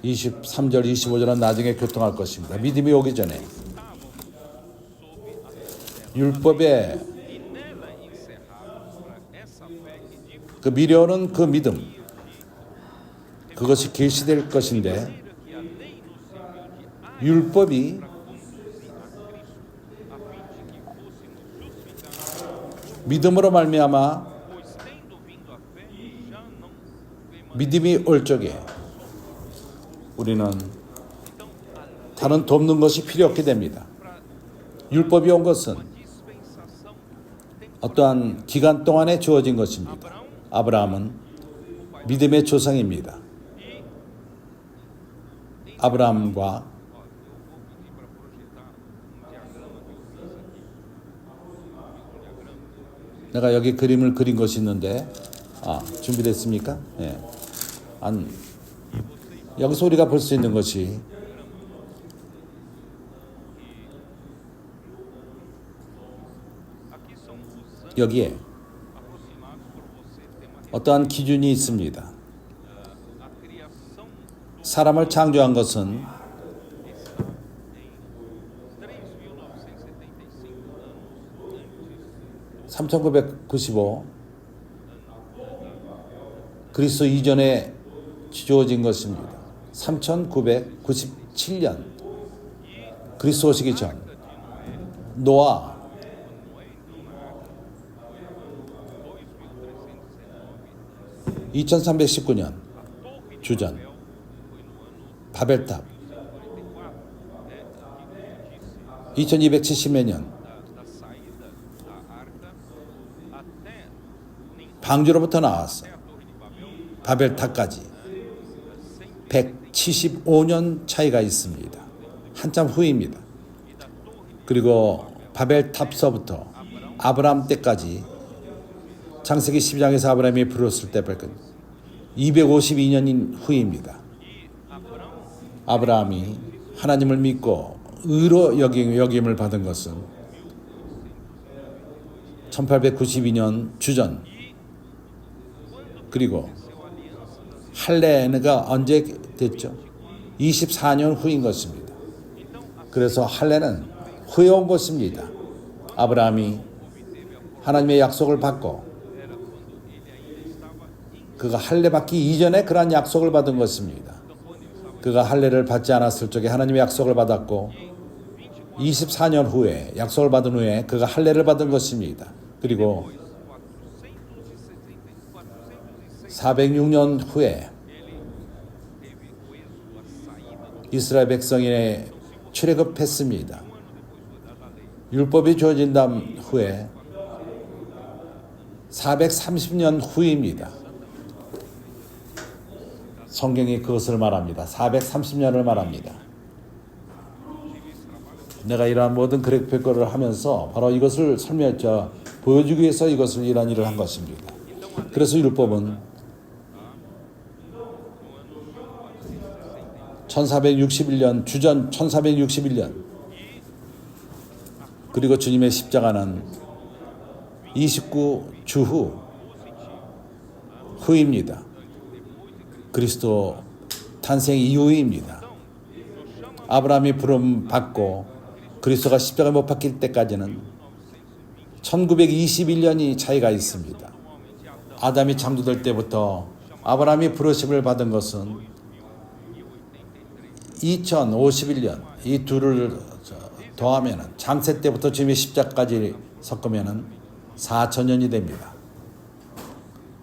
23절 25절은 나중에 교통할 것입니다. 믿음이 오기 전에 율법의 그 미련은 그 믿음 그것이 계시될 것인데 율법이 믿음으로 말미암아 믿음이 올 적에 우리는 다른 돕는 것이 필요 없게 됩니다. 율법이 온 것은 어떠한 기간 동안에 주어진 것입니다. 아브라함은 믿음의 조상입니다. 아브라함과 내가 여기 그림을 그린 것이 있는데 준비됐습니까? 네. 여기서 우리가 볼 수 있는 것이 여기에 어떠한 기준이 있습니다. 사람을 창조한 것은 3995 그리스도 이전에 주어진 것입니다. 3997년 그리스도 오시기 전 노아 2319년 주전 바벨탑 2270몇 년 방주로부터 나왔어. 바벨탑까지 175년 차이가 있습니다. 한참 후입니다. 그리고 바벨탑서부터 아브라함 때까지 창세기 12장에서 아브라함이 부르었을 때까지 252년 후입니다. 아브라함이 하나님을 믿고 의로 여김을 받은 것은 1892년 주전, 그리고 할례가 언제 됐죠? 24년 후인 것입니다. 그래서 할례는 후에 온 것입니다. 아브라함이 하나님의 약속을 받고 그가 할례 받기 이전에 그러한 약속을 받은 것입니다. 그가 할례를 받지 않았을 적에 하나님의 약속을 받았고 24년 후에 약속을 받은 후에 그가 할례를 받은 것입니다. 그리고 406년 후에 이스라엘 백성이 출애굽했습니다. 율법이 주어진 다음 후에 430년 후입니다. 성경이 그것을 말합니다. 430년을 말합니다. 내가 이러한 모든 그래픽을 하면서 바로 이것을 보여주기 위해서 이러한 일을 한 것입니다. 그래서 율법은 1461년, 주전 1461년, 그리고 주님의 십자가는 29주 후입니다. 그리스도 탄생 이후입니다. 아브라함이 부름 받고 그리스도가 십자가에 못 박힐 때까지는 1921년이 차이가 있습니다. 아담이 창조될 때부터 아브라함이 부르심을 받은 것은 2051년, 이 둘을 더하면은 창세 때부터 주님의 십자가까지 섞으면은 4000년이 됩니다.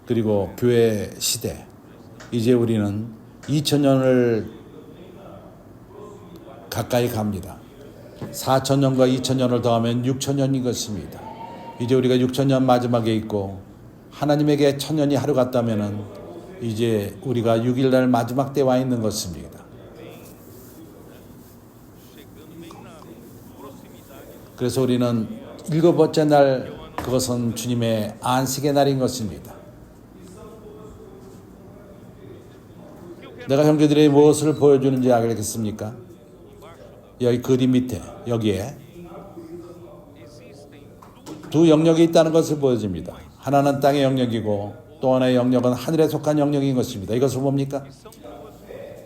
그리고 교회 시대, 이제 우리는 2000년을 가까이 갑니다. 4000년과 2000년을 더하면 6000년인 것입니다. 이제 우리가 6000년 마지막에 있고 하나님에게 1000년이 하루 같다면은 이제 우리가 6일날 마지막 때 와 있는 것입니다. 그래서 우리는 7번째 날, 그것은 주님의 안식의 날인 것입니다. 내가 형제들이 무엇을 보여주는지 알겠습니까? 여기 그림 밑에, 여기에 두 영역이 있다는 것을 보여줍니다. 하나는 땅의 영역이고 또 하나의 영역은 하늘에 속한 영역인 것입니다. 이것을 뭡니까?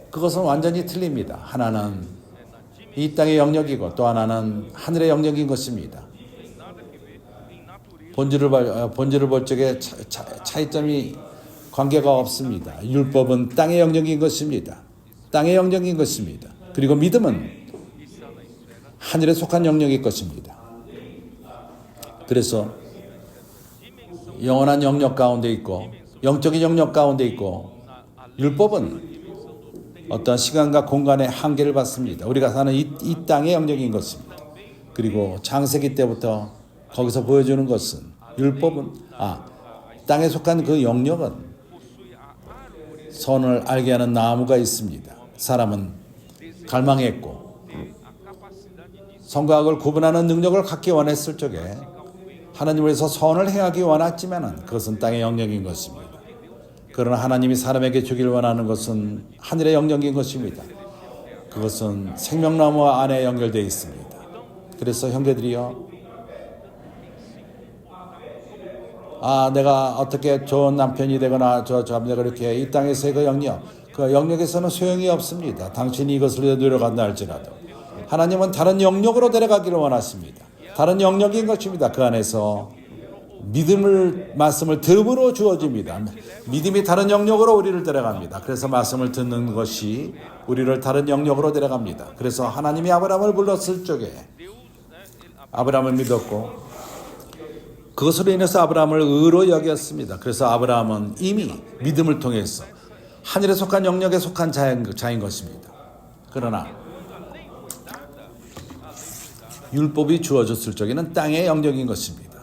그것은 완전히 틀립니다. 하나는 이 땅의 영역이고 또 하나는 하늘의 영역인 것입니다. 본질을 볼 적에 차이점이 관계가 없습니다. 율법은 땅의 영역인 것입니다. 땅의 영역인 것입니다. 그리고 믿음은 하늘에 속한 영역일 것입니다. 그래서 영원한 영역 가운데 있고 영적인 영역 가운데 있고, 율법은 어떤 시간과 공간의 한계를 받습니다. 우리가 사는 이 땅의 영역인 것입니다. 그리고 창세기 때부터 거기서 보여주는 것은 율법은 땅에 속한 그 영역은 선을 알게 하는 나무가 있습니다. 사람은 갈망했고 선과 악을 구분하는 능력을 갖기 원했을 적에 하나님을 위해서 선을 행하기 원했지만 그것은 땅의 영역인 것입니다. 그러나 하나님이 사람에게 주기를 원하는 것은 하늘의 영역인 것입니다. 그것은 생명나무 안에 연결되어 있습니다. 그래서 형제들이요, 내가 어떻게 좋은 남편이 되거나 내가 이렇게 이 땅에서의 그 영역에서는 소용이 없습니다. 당신이 이것을 노력한다 할지라도 하나님은 다른 영역으로 데려가기를 원하십니다. 다른 영역인 것입니다. 그 안에서 말씀을 듬으로 주어집니다. 믿음이 다른 영역으로 우리를 데려갑니다. 그래서 말씀을 듣는 것이 우리를 다른 영역으로 데려갑니다. 그래서 하나님이 아브라함을 불렀을 적에 아브라함을 믿었고 그것으로 인해서 아브라함을 의로 여겼습니다. 그래서 아브라함은 이미 믿음을 통해서 하늘에 속한 영역에 속한 자인 것입니다. 그러나 율법이 주어졌을 적에는 땅의 영역인 것입니다.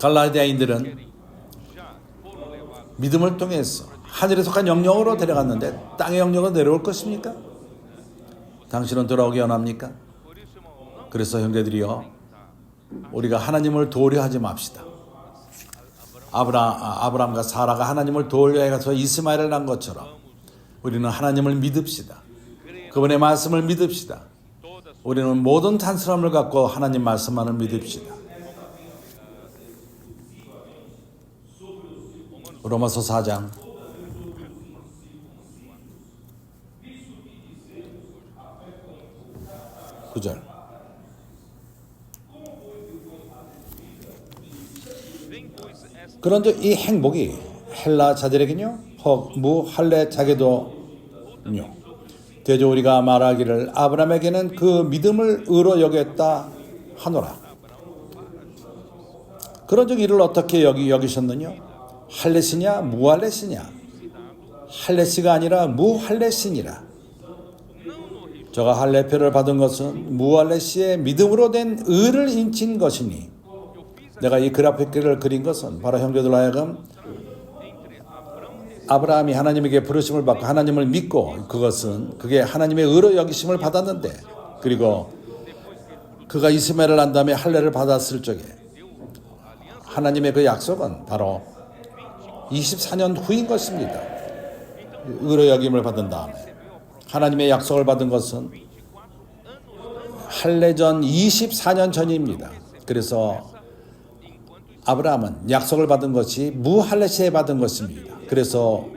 갈라디아인들은 믿음을 통해서 하늘에 속한 영역으로 데려갔는데 땅의 영역으로 내려올 것입니까? 당신은 돌아오기 원합니까? 그래서 형제들이여, 우리가 하나님을 도우려 하지 맙시다. 아브람과 사라가 하나님을 도우려 해가서 이스마엘을 낳은 것처럼 우리는 하나님을 믿읍시다. 그분의 말씀을 믿읍시다. 우리는 모든 단순함을 갖고 하나님 말씀만을 믿읍시다. 로마서 4장 9절. 그런즉 이 행복이 헬라 자들에게는요, 혹 무할례 자게도요, 대저 우리가 말하기를 아브라함에게는 그 믿음을 의로 여겼다 하노라. 그런즉 이를 어떻게 여기셨느냐? 할례시냐 무할례시냐? 할례시가 아니라 무할례시니라. 저가 할례표를 받은 것은 무할례시의 믿음으로 된 의를 인친 것이니, 내가 이 그래픽을 그린 것은 바로 형제들로 하여금 아브라함이 하나님에게 부르심을 받고 하나님을 믿고 그게 하나님의 의로 여기심을 받았는데, 그리고 그가 이스마엘을 난 다음에 할례를 받았을 적에 하나님의 그 약속은 바로 24년 후인 것입니다. 의로 여김을 받은 다음에 하나님의 약속을 받은 것은 할례전 24년 전입니다. 그래서 아브라함은 약속을 받은 것이 무할례시에 받은 것입니다. 그래서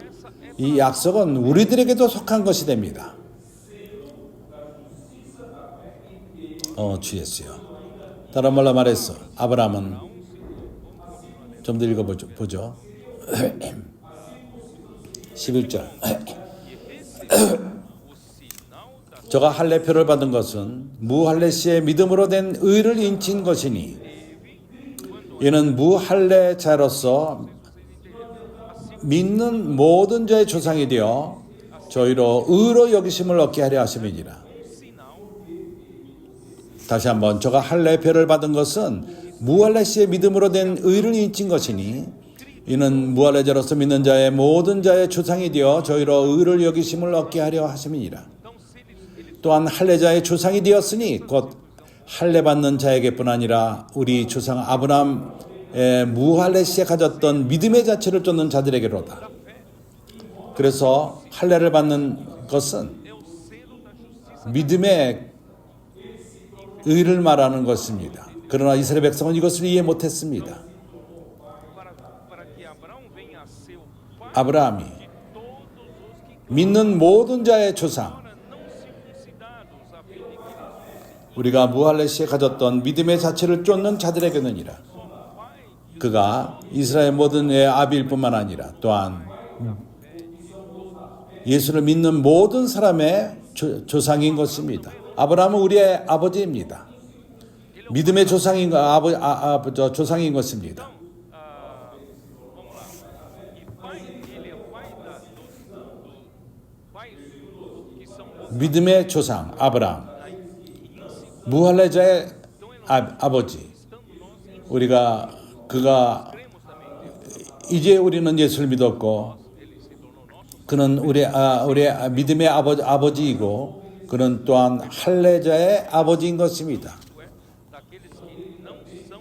이 약속은 우리들에게도 속한 것이 됩니다. 주였어요. 다른 말로 말해서 아브라함은 좀 더 읽어보죠. 11절. 저가 할례표를 받은 것은 무할례시의 믿음으로 된 의를 인친 것이니, 이는 무할례자로서 믿는 모든 자의 조상이 되어 저희로 의로 여기심을 얻게 하려 하심이니라. 다시 한번, 저가 할례표를 받은 것은 무할례시의 믿음으로 된 의를 인친 것이니, 이는 무할례자로서 믿는 자의 모든 자의 조상이 되어 저희로 의를 여기심을 얻게 하려 하심이니라. 또한 할례자의 조상이 되었으니 곧 할례 받는 자에게뿐 아니라 우리 조상 아브라함의 무할례시에 가졌던 믿음의 자체를 쫓는 자들에게로다. 그래서 할례를 받는 것은 믿음의 의를 말하는 것입니다. 그러나 이스라엘 백성은 이것을 이해 못했습니다. 아브라함이 믿는 모든 자의 조상, 우리가 무할례시에 가졌던 믿음의 자체를 쫓는 자들에게는이라. 그가 이스라엘 모든 의 아비일 뿐만 아니라 또한 예수를 믿는 모든 사람의 조상인 것입니다. 아브라함은 우리의 아버지입니다. 믿음의 조상인 조상인 것입니다. 믿음의 조상 아브라함, 무할례자의 아버지. 그가 이제 우리는 예수를 믿었고, 그는 우리의 믿음의 아버지이고, 그는 또한 할례자의 아버지인 것입니다.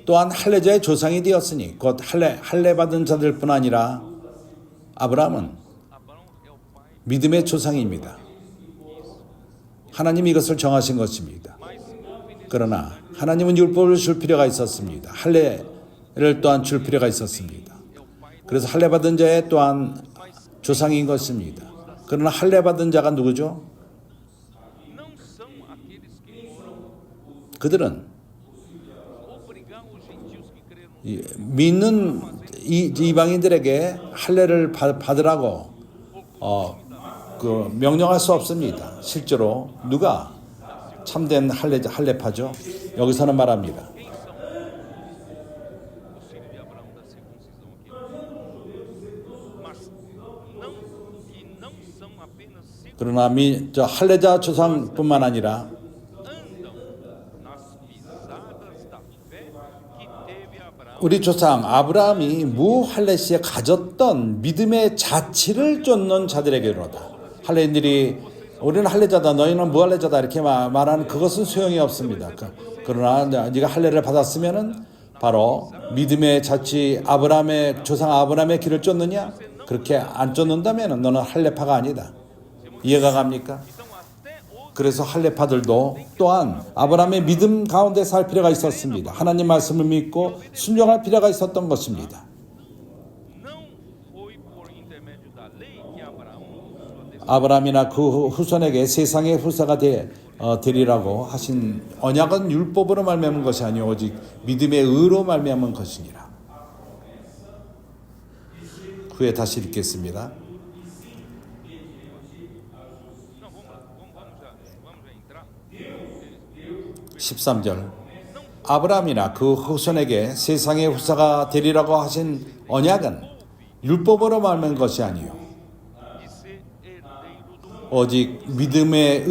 또한 할례자의 조상이 되었으니 곧 할례 받은 자들뿐 아니라 아브라함은 믿음의 조상입니다. 하나님이 이것을 정하신 것입니다. 그러나 하나님은 율법을 줄 필요가 있었습니다. 할례를 또한 줄 필요가 있었습니다. 그래서 할례 받은 자의 또한 조상인 것입니다. 그러나 할례 받은 자가 누구죠? 그들은 믿는 이방인들에게 할례를 받으라고 명령할 수 없습니다. 실제로 누가 참된 할례파죠? 여기서는 말합니다. 그러나 할례자 조상뿐만 아니라 우리 조상 아브라함이 무할례시에 가졌던 믿음의 자치를 쫓는 자들에게로다. 할례인들이 우리는 할례자다, 너희는 무할례자다 이렇게 말하는 그것은 소용이 없습니다. 그러나 네가 할례를 받았으면은 바로 믿음의 자치 아브라함의 조상 아브라함의 길을 쫓느냐? 그렇게 안 쫓는다면은 너는 할례파가 아니다. 이해가 갑니까? 그래서 할례파들도 또한 아브라함의 믿음 가운데 살 필요가 있었습니다. 하나님 말씀을 믿고 순종할 필요가 있었던 것입니다. 아브라함이나 그 후손에게 세상의 후사가 되리라고 하신 언약은 율법으로 말미암은 것이 아니오 오직 믿음의 의로 말미암은 것이니라. 후에 다시 읽겠습니다. 13절 아브라함이나 그 후손에게 세상의 후사가 되리라고 하신 언약은 율법으로 말미암은 것이 아니요 오직 믿음의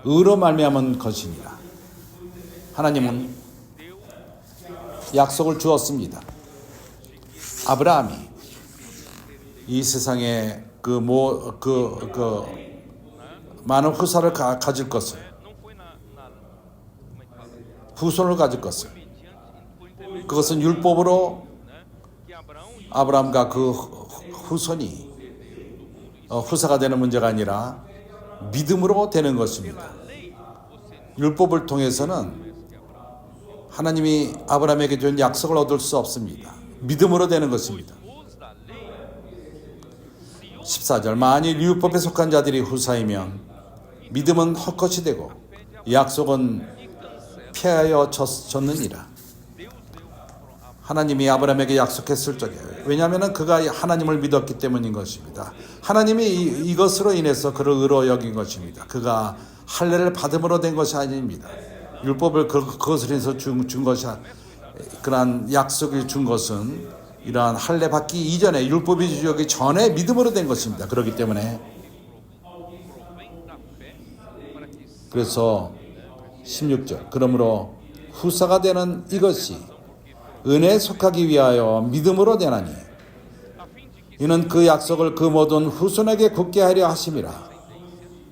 의로 말미암은 것이니라. 하나님은 약속을 주었습니다. 아브라함이 이 세상에 많은 후사를 가질 것을, 후손을 가질 것을, 그것은 율법으로 아브라함과 그 후손이 후사가 되는 문제가 아니라 믿음으로 되는 것입니다. 율법을 통해서는 하나님이 아브라함에게 준 약속을 얻을 수 없습니다. 믿음으로 되는 것입니다. 14절 만일 율법에 속한 자들이 후사이면 믿음은 헛것이 되고 약속은 폐하여 졌느니라. 하나님이 아브라함에게 약속했을 적에 왜냐하면 그가 하나님을 믿었기 때문인 것입니다. 하나님이 이것으로 인해서 그를 의로 여긴 것입니다. 그가 할례를 받음으로 된 것이 아닙니다. 율법을 그것을 인해서 준 것이 그러한 약속을 준 것은 이러한 할례 받기 이전에 율법이 주기 전에 믿음으로 된 것입니다. 그렇기 때문에 그래서 16절 그러므로 후사가 되는 이것이 은혜에 속하기 위하여 믿음으로 되나니 이는 그 약속을 그 모든 후손에게 굳게 하려 하심이라.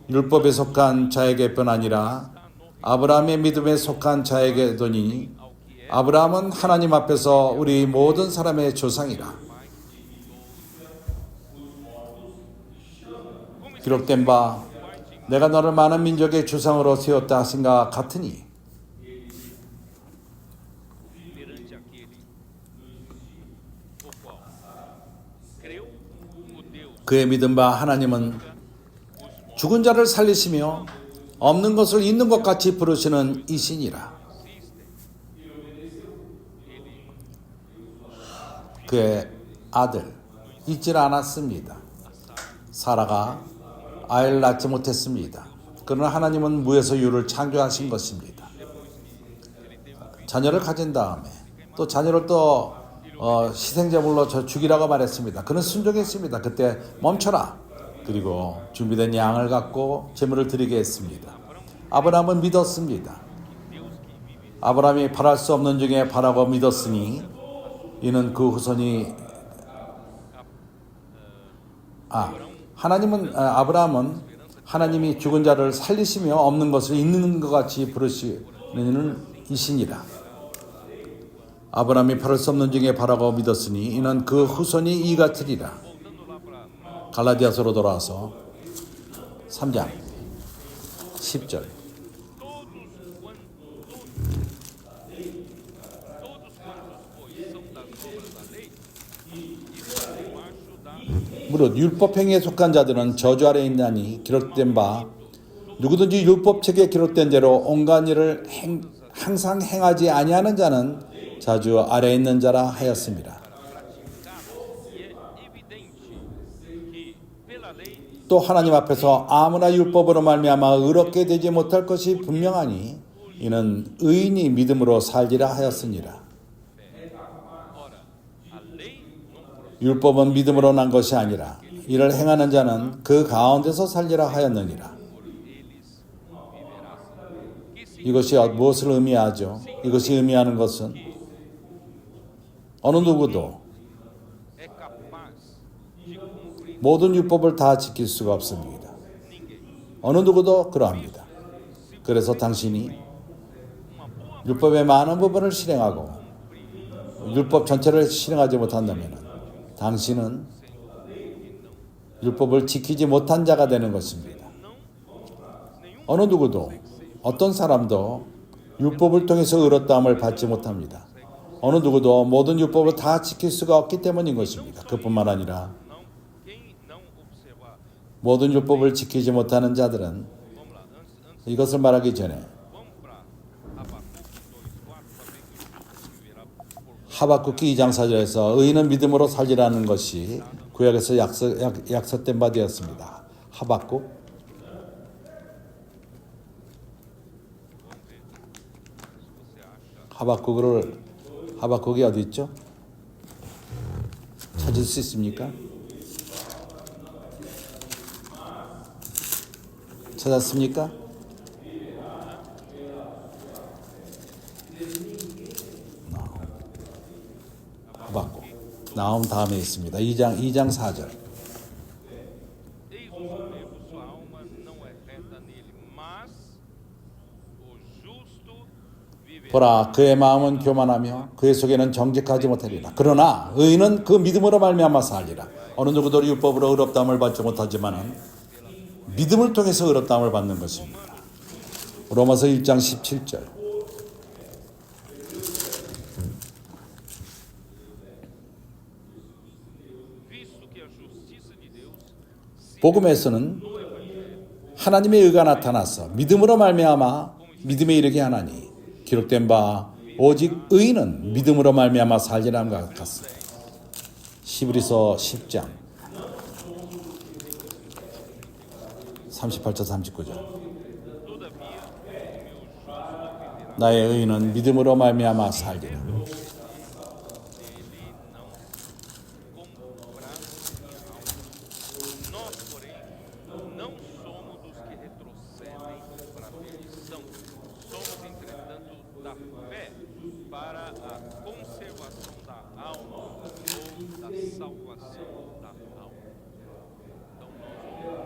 율법에 속한 자에게뿐 아니라 아브라함의 믿음에 속한 자에게도니 아브라함은 하나님 앞에서 우리 모든 사람의 조상이라. 기록된 바 내가 너를 많은 민족의 조상으로 세웠다 하신가 같으니 그의 믿은 바 하나님은 죽은 자를 살리시며 없는 것을 있는 것 같이 부르시는 이신이라. 그의 아들 잊질 않았습니다. 사라가 아이를 낳지 못했습니다. 그러나 하나님은 무에서 유를 창조하신 것입니다. 자녀를 가진 다음에 또 자녀를 또 희생제물로 죽이라고 말했습니다. 그는 순종했습니다. 그때 멈춰라. 그리고 준비된 양을 갖고 제물을 드리게 했습니다. 아브라함은 믿었습니다. 아브라함이 바랄 수 없는 중에 바라고 믿었으니 이는 그 후손이 아브라함은 하나님이 죽은 자를 살리시며 없는 것을 있는 것 같이 부르시는 이신이라. 아브라함이 바랄 수 없는 중에 바라고 믿었으니 이는 그 후손이 이 같으리라. 갈라디아서로 돌아와서 3장 10절 무릇 율법행위에 속한 자들은 저주 아래에 있나니 기록된 바 누구든지 율법책에 기록된 대로 온갖 일을 항상 행하지 아니하는 자는 저주 아래에 있는 자라 하였습니다. 또 하나님 앞에서 아무나 율법으로 말미암아 의롭게 되지 못할 것이 분명하니 이는 의인이 믿음으로 살리라 하였으니라. 율법은 믿음으로 난 것이 아니라 이를 행하는 자는 그 가운데서 살리라 하였느니라. 이것이 무엇을 의미하죠? 이것이 의미하는 것은 어느 누구도 모든 율법을 다 지킬 수가 없습니다. 어느 누구도 그러합니다. 그래서 당신이 율법의 많은 부분을 실행하고 율법 전체를 실행하지 못한다면 당신은 율법을 지키지 못한 자가 되는 것입니다. 어느 누구도 어떤 사람도 율법을 통해서 의롭다함을 받지 못합니다. 어느 누구도 모든 율법을 다 지킬 수가 없기 때문인 것입니다. 그뿐만 아니라 모든 율법을 지키지 못하는 자들은 이것을 말하기 전에 하박국기 2장 4절에서 의인은 믿음으로 살리라는 것이 구약에서 약속된 바 되었습니다. 하박국이 어디 있죠? 찾을 수 있습니까? 찾았습니까? 하박국. 나옴 다음에 있습니다. 2장 4절. 보라, 그의 마음은 교만하며 그의 속에는 정직하지 못하리라. 그러나 의인은 그 믿음으로 말미암아 살리라. 어느 누구도 율법으로 의롭다함을 받지 못하지만은 믿음을 통해서 의롭다함을 받는 것입니다. 로마서 1장 17절. 복음에서는 하나님의 의가 나타나서 믿음으로 말미암아 믿음에 이르게 하나니 기록된 바 오직 의인은 믿음으로 말미암아 살리라 함과 같습니다. 히브리서 10장 38절 39절. 나의 의인은 믿음으로 말미암아 살리라.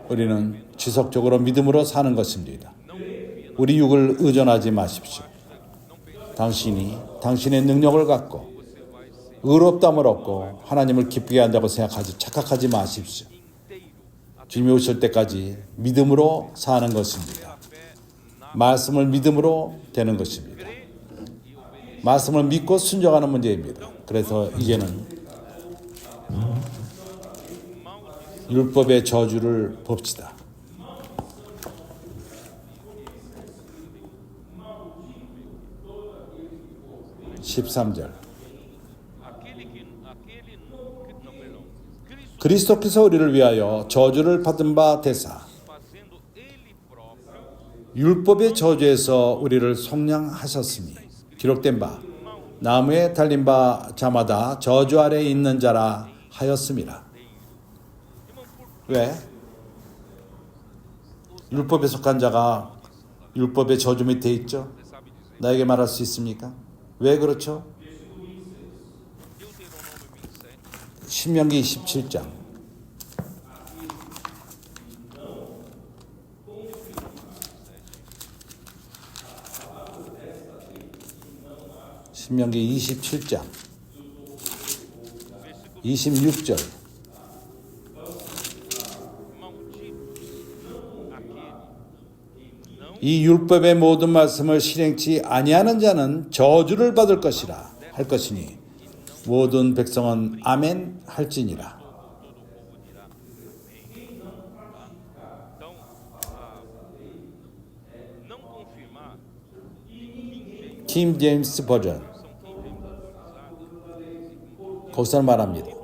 우리는 지속적으로 믿음으로 사는 것입니다. 우리 육을 의존하지 마십시오. 당신이 당신의 능력을 갖고 의롭다함을 얻고 하나님을 기쁘게 한다고 착각하지 마십시오. 주님이 오실 때까지 믿음으로 사는 것입니다. 말씀을 믿음으로 되는 것입니다. 말씀을 믿고 순종하는 문제입니다. 그래서 이제는 율법의 저주를 봅시다. 13절. 그리스도께서 우리를 위하여 저주를 받은 바 되사 율법의 저주에서 우리를 속량하셨으니 기록된 바 나무에 달린 바 자마다 저주 아래 있는 자라 하였음이라. 왜? 율법에 속한 자가 율법의 저주 밑에 있죠? 나에게 말할 수 있습니까? 왜 그렇죠? 신명기 27장 신명기 27장 26절. 이 율법의 모든 말씀을 실행치 아니하는 자는 저주를 받을 것이라 할 것이니 모든 백성은 아멘 할지니라. 킹 제임스 버전 거기서 말합니다.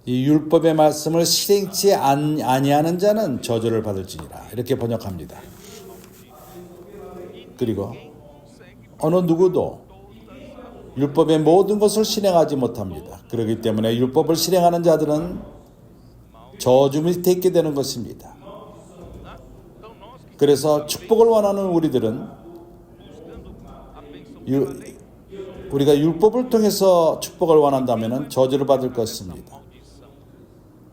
이 율법의 말씀을 실행치 아니하는 자는 저주를 받을지니라. 이렇게 번역합니다. 그리고 어느 누구도 율법의 모든 것을 실행하지 못합니다. 그렇기 때문에 율법을 실행하는 자들은 저주 밑에 있게 되는 것입니다. 그래서 축복을 원하는 우리들은 우리가 율법을 통해서 축복을 원한다면 저주를 받을 것입니다.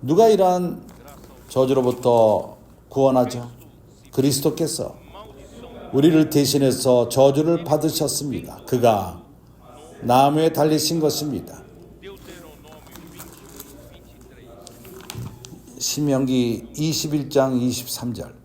누가 이러한 저주로부터 구원하죠? 그리스도께서 우리를 대신해서 저주를 받으셨습니다. 그가 나무에 달리신 것입니다. 신명기 21장 23절.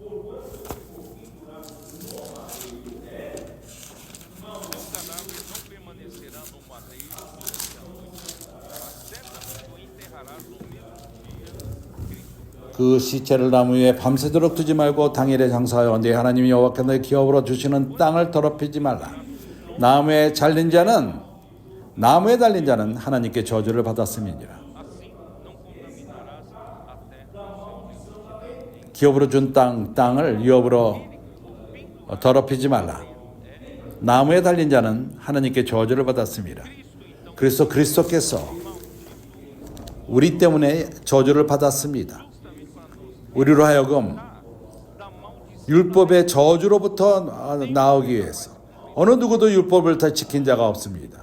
그 시체를 나무 위에 밤새도록 두지 말고 당일에 장사하여 네 하나님 여호와께 너의 기업으로 주시는 땅을 더럽히지 말라. 나무에 달린 자는 하나님께 저주를 받았음이니라. 기업으로 준 땅을 유업으로 더럽히지 말라. 나무에 달린 자는 하나님께 저주를 받았습니다. 그래서 그리스도께서 우리 때문에 저주를 받았습니다. 우리로 하여금 율법의 저주로부터 나오기 위해서 어느 누구도 율법을 다 지킨 자가 없습니다.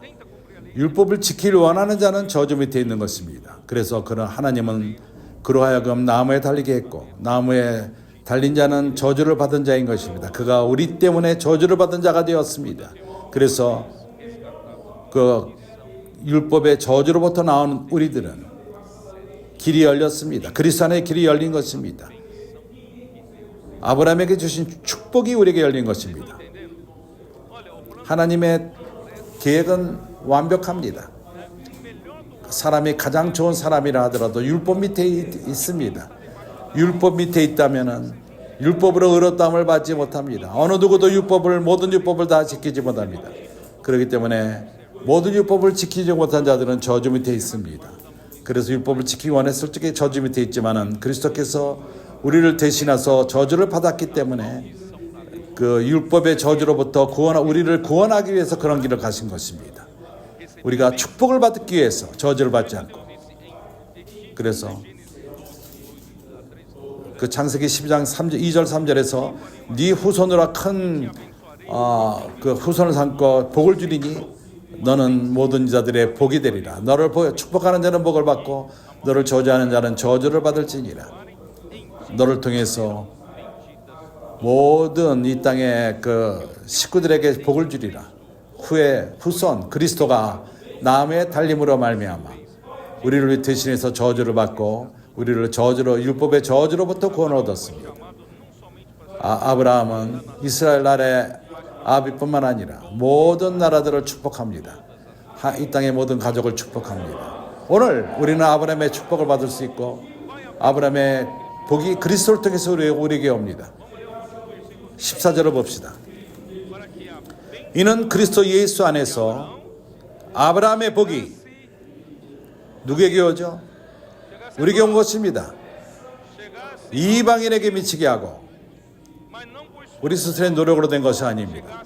율법을 지키려 원하는 자는 저주 밑에 있는 것입니다. 그래서 그런 하나님은 그로 하여금 나무에 달리게 했고 나무에 달린 자는 저주를 받은 자인 것입니다. 그가 우리 때문에 저주를 받은 자가 되었습니다. 그래서 그 율법의 저주로부터 나온 우리들은 길이 열렸습니다. 그리스도 안에 길이 열린 것입니다. 아브라함에게 주신 축복이 우리에게 열린 것입니다. 하나님의 계획은 완벽합니다. 사람이 가장 좋은 사람이라 하더라도 율법 밑에 있습니다. 율법 밑에 있다면은 율법으로 의롭다함을 받지 못합니다. 어느 누구도 모든 율법을 다 지키지 못합니다. 그렇기 때문에 모든 율법을 지키지 못한 자들은 저주 밑에 있습니다. 그래서 율법을 지키기 원했을 적에 저주 밑에 있지만은 그리스도께서 우리를 대신해서 저주를 받았기 때문에 그 율법의 저주로부터 우리를 구원하기 위해서 그런 길을 가신 것입니다. 우리가 축복을 받기 위해서 저주를 받지 않고. 그래서 그 창세기 12장 2절 3절에서 네 후손으로 큰 그 후손을 삼고 복을 주리니 너는 모든 자들의 복이 되리라. 너를 축복하는 자는 복을 받고 너를 저주하는 자는 저주를 받을지니라. 너를 통해서 모든 이 땅의 그 식구들에게 복을 주리라. 후손 그리스도가 나무에 달림으로 말미암아 우리를 대신해서 저주를 받고 우리를 율법의 저주로부터 구원을 얻었습니다. 아브라함은 이스라엘 나라의 아비뿐만 아니라 모든 나라들을 축복합니다. 이 땅의 모든 가족을 축복합니다. 오늘 우리는 아브라함의 축복을 받을 수 있고 아브라함의 복이 그리스도를 통해서 우리에게 옵니다. 14절을 봅시다. 이는 그리스도 예수 안에서 아브라함의 복이 누구에게 오죠? 우리에게 온 것입니다. 이방인에게 미치게 하고 우리 스스로의 노력으로 된 것이 아닙니다.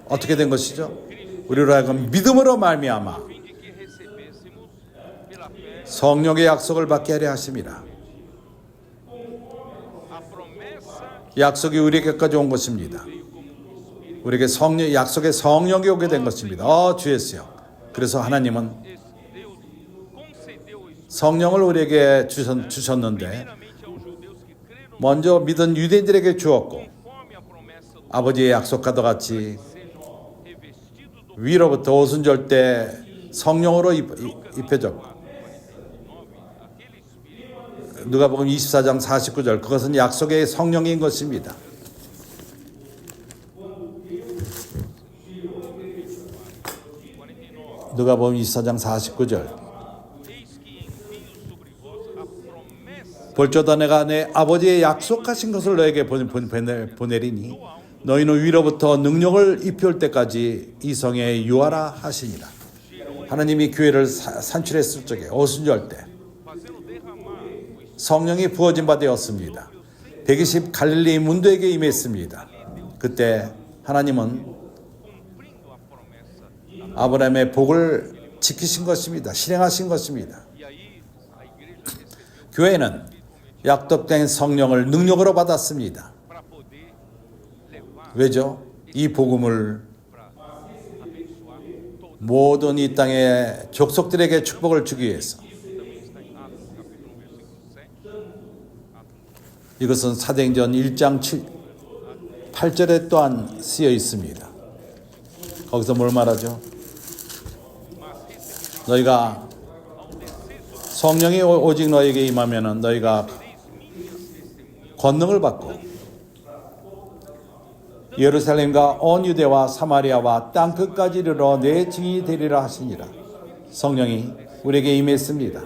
어떻게 된 것이죠? 우리로 하여금 믿음으로 말미암아 성령의 약속을 받게 하려 하심이라. 약속이 우리에게까지 온 것입니다. 우리에게 약속의 성령이 오게 된 것입니다. 주 예수여. 그래서 하나님은 성령을 우리에게 주셨는데 먼저 믿은 유대인들에게 주었고 아버지의 약속과도 같이 위로부터 오순절 때 성령으로 입혀졌고 누가복음 24장 49절 그것은 약속의 성령인 것입니다. 누가복음 24장 49절 볼지어다 내가 내 아버지의 약속하신 것을 너에게 보내리니 너희는 위로부터 능력을 입혀올 때까지 이 성에 유하라 하시니라. 하나님이 교회를 산출했을 적에 오순절 때 성령이 부어진 바 되었습니다. 120 갈릴리 문도에게 임했습니다. 그때 하나님은 아브라함의 복을 지키신 것입니다. 실행하신 것입니다. 교회는 약속된 성령을 능력으로 받았습니다. 왜죠? 이 복음을 모든 이 땅의 족속들에게 축복을 주기 위해서. 이것은 사도행전 1장 8절에 또한 쓰여 있습니다. 거기서 뭘 말하죠? 너희가 성령이 오직 너에게 임하면 너희가 권능을 받고 예루살렘과 온 유대와 사마리아와 땅 끝까지 이르러 내 증인이 되리라 하시니라. 성령이 우리에게 임했습니다.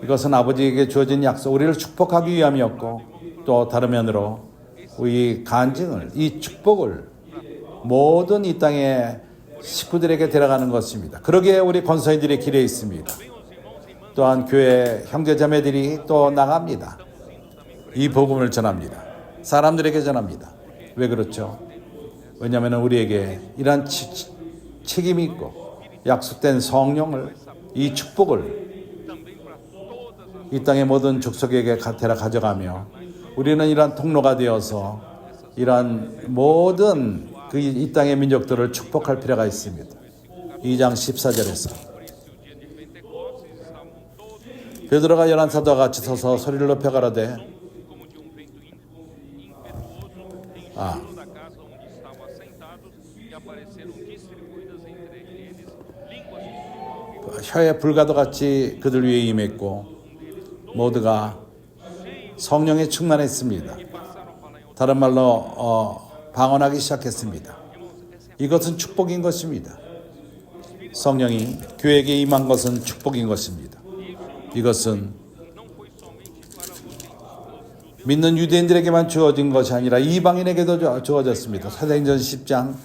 이것은 아버지에게 주어진 약속, 우리를 축복하기 위함이었고 또 다른 면으로 우리 간증을, 이 축복을 모든 이 땅의 식구들에게 데려가는 것입니다. 그러기에 우리 권서인들의 길에 있습니다. 또한 교회 형제자매들이 또 나갑니다. 이 복음을 전합니다. 사람들에게 전합니다. 왜 그렇죠? 왜냐하면 우리에게 이러한 책임이 있고 약속된 성령을, 이 축복을 이 땅의 모든 족속에게 데려 가져가며 우리는 이러한 통로가 되어서 이러한 모든 이 땅의 민족들을 축복할 필요가 있습니다. 2장 14절에서 베드로가 열한 사도와 같이 서서 소리를 높여 가로되 혀에 불과도 같이 그들 위에 임했고 모두가 성령에 충만했습니다. 다른 말로 방언하기 시작했습니다. 이것은 축복인 것입니다. 성령이 교회에게 임한 것은 축복인 것입니다. 이것은 믿는 유대인들에게만 주어진 것이 아니라 이방인에게도 주어졌습니다. 사도행전 10장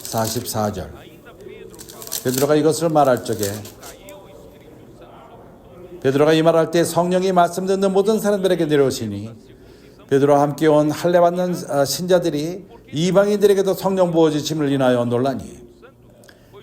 44절. 베드로가 이것을 말할 적에 베드로가 이 말할 때 성령이 말씀 듣는 모든 사람들에게 내려오시니 베드로와 함께 온 할례받는 신자들이 이방인들에게도 성령 부어주심을 인하여 놀라니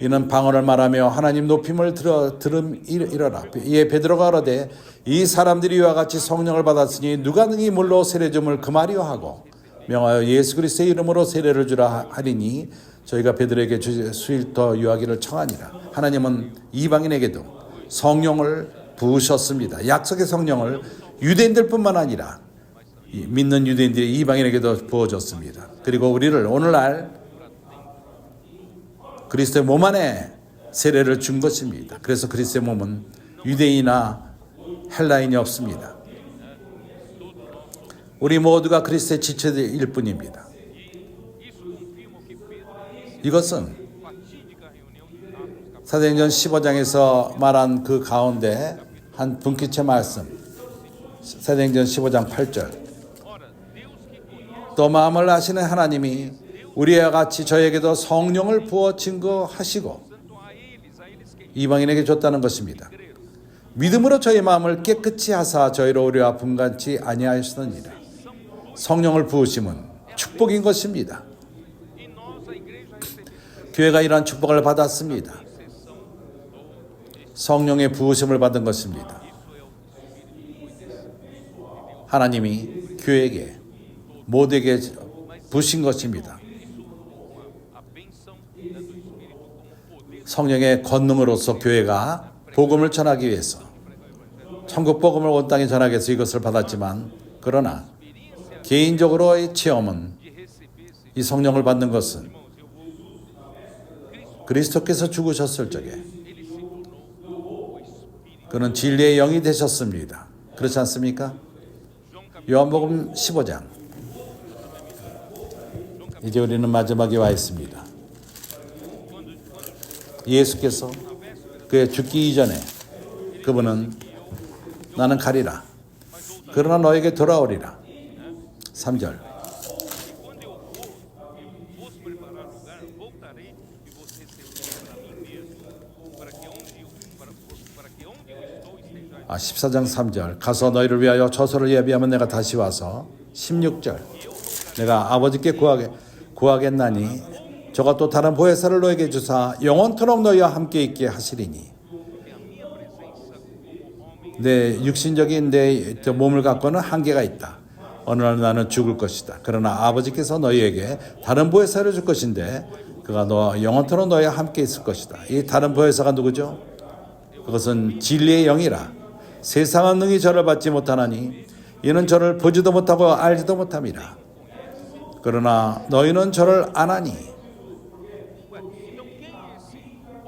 이는 방언을 말하며 하나님 높임을 들으리라. 이에 베드로가 가로되 이 사람들이 이와 같이 성령을 받았으니 누가 능히 물로 세례 줌을 금하리요 하고 명하여 예수 그리스도의 이름으로 세례를 주라 하리니 저희가 베드로에게 수일더 유하기를 청하니라. 하나님은 이방인에게도 성령을 부으셨습니다. 약속의 성령을 유대인들뿐만 아니라 믿는 유대인들이 이방인에게도 부어줬습니다. 그리고 우리를 오늘날 그리스도의 몸 안에 세례를 준 것입니다. 그래서 그리스도의 몸은 유대인이나 헬라인이 없습니다. 우리 모두가 그리스도의 지체일 뿐입니다. 이것은 사도행전 15장에서 말한 그 가운데 한 분기체 말씀, 사도행전 15장 8절. 또 마음을 아시는 하나님이 우리와 같이 저에게도 성령을 부어 증거하시고 이방인에게 줬다는 것입니다. 믿음으로 저희 마음을 깨끗이 하사 저희로 우리와 분간치 아니하시느니라. 성령을 부으심은 축복인 것입니다. 교회가 이러한 축복을 받았습니다. 성령의 부으심을 받은 것입니다. 하나님이 교회에게 모두에게 부으신 것입니다. 성령의 권능으로서 교회가 복음을 전하기 위해서 천국 복음을 온 땅에 전하기 위해서 이것을 받았지만 그러나 개인적으로의 체험은 이 성령을 받는 것은 그리스도께서 죽으셨을 적에 그는 진리의 영이 되셨습니다. 그렇지 않습니까? 요한복음 15장. 이제 우리는 마지막에 와 있습니다. 예수께서 그의 죽기 이전에 그분은 나는 가리라. 그러나 너에게 돌아오리라. 3절. 아, 14장 3절. 가서 너희를 위하여 처소를 예비하면 내가 다시 와서 16절. 내가 아버지께 구하겠나니 저가 또 다른 보혜사를 너에게 주사 영원토록 너희와 함께 있게 하시리니 내 육신적인 내 몸을 갖고는 한계가 있다. 어느 날 나는 죽을 것이다. 그러나 아버지께서 너희에게 다른 보혜사를 줄 것인데 그가 너 영원토록 너희와 함께 있을 것이다. 이 다른 보혜사가 누구죠? 그것은 진리의 영이라. 세상은 능히 저를 받지 못하나니 이는 저를 보지도 못하고 알지도 못함이라. 그러나 너희는 저를 아나니.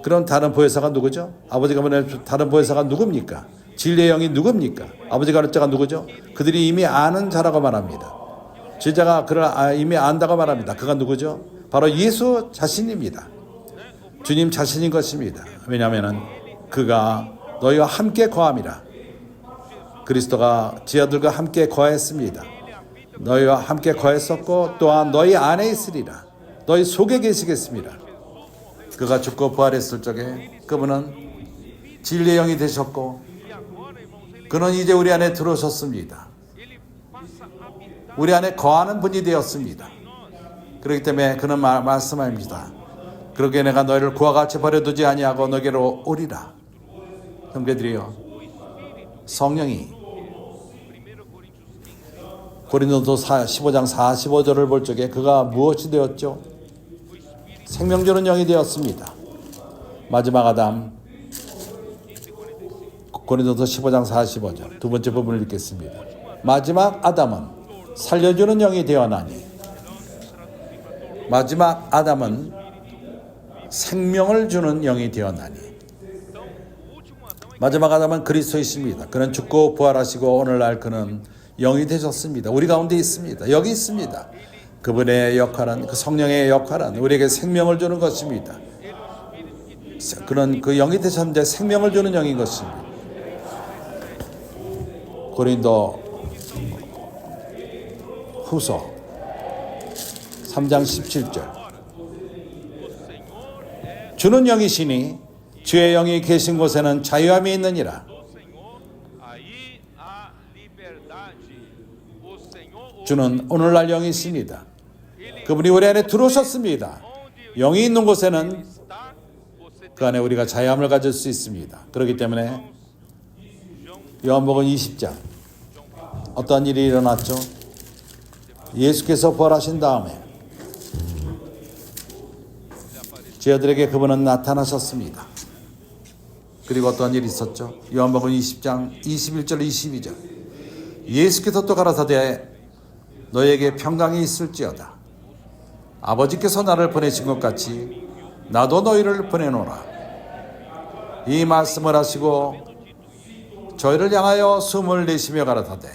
그런 다른 보혜사가 누구죠? 아버지가 보낸 다른 보혜사가 누굽니까? 진리의 영이 누굽니까? 아버지가 가르친 자가 누구죠? 그들이 이미 아는 자라고 말합니다. 제자가 그를 이미 안다고 말합니다. 그가 누구죠? 바로 예수 자신입니다. 주님 자신인 것입니다. 왜냐하면 그가 너희와 함께 거함이라. 그리스도가 지하들과 함께 거했습니다. 너희와 함께 거했었고 또한 너희 안에 있으리라. 너희 속에 계시겠습니다. 그가 죽고 부활했을 적에 그분은 진리의 영이 되셨고 그는 이제 우리 안에 들어오셨습니다. 우리 안에 거하는 분이 되었습니다. 그렇기 때문에 그는 말씀합니다. 그러기에 내가 너희를 그와 같이 버려두지 아니하고 너에게로 오리라. 형제들이여, 성령이 고린도서 15장 45절을 볼 적에 그가 무엇이 되었죠? 생명 주는 영이 되었습니다. 마지막 아담, 고린도서 15장 45절 두 번째 부분을 읽겠습니다. 마지막 아담은 살려주는 영이 되어나니, 마지막 아담은 생명을 주는 영이 되어나니. 마지막 아담은 그리스도이십니다. 그는 죽고 부활하시고 오늘날 그는 영이 되셨습니다. 우리 가운데 있습니다. 여기 있습니다. 그분의 역할은, 그 성령의 역할은 우리에게 생명을 주는 것입니다. 그런 그 영이 되셨는데 생명을 주는 영인 것입니다. 고린도 후서 3장 17절 주는 영이시니 주의 영이 계신 곳에는 자유함이 있느니라. 주는 오늘날 영이십니다. 그분이 우리 안에 들어오셨습니다. 영이 있는 곳에는 그 안에 우리가 자유함을 가질 수 있습니다. 그렇기 때문에 요한복음 20장 어떤 일이 일어났죠? 예수께서 부활하신 다음에 제자들에게 그분은 나타나셨습니다. 그리고 어떤 일이 있었죠? 요한복음 20장 21절 22절 예수께서 또 가라사대 너에게 평강이 있을지어다. 아버지께서 나를 보내신 것 같이 나도 너희를 보내노라. 이 말씀을 하시고 저희를 향하여 숨을 내쉬며 가라사대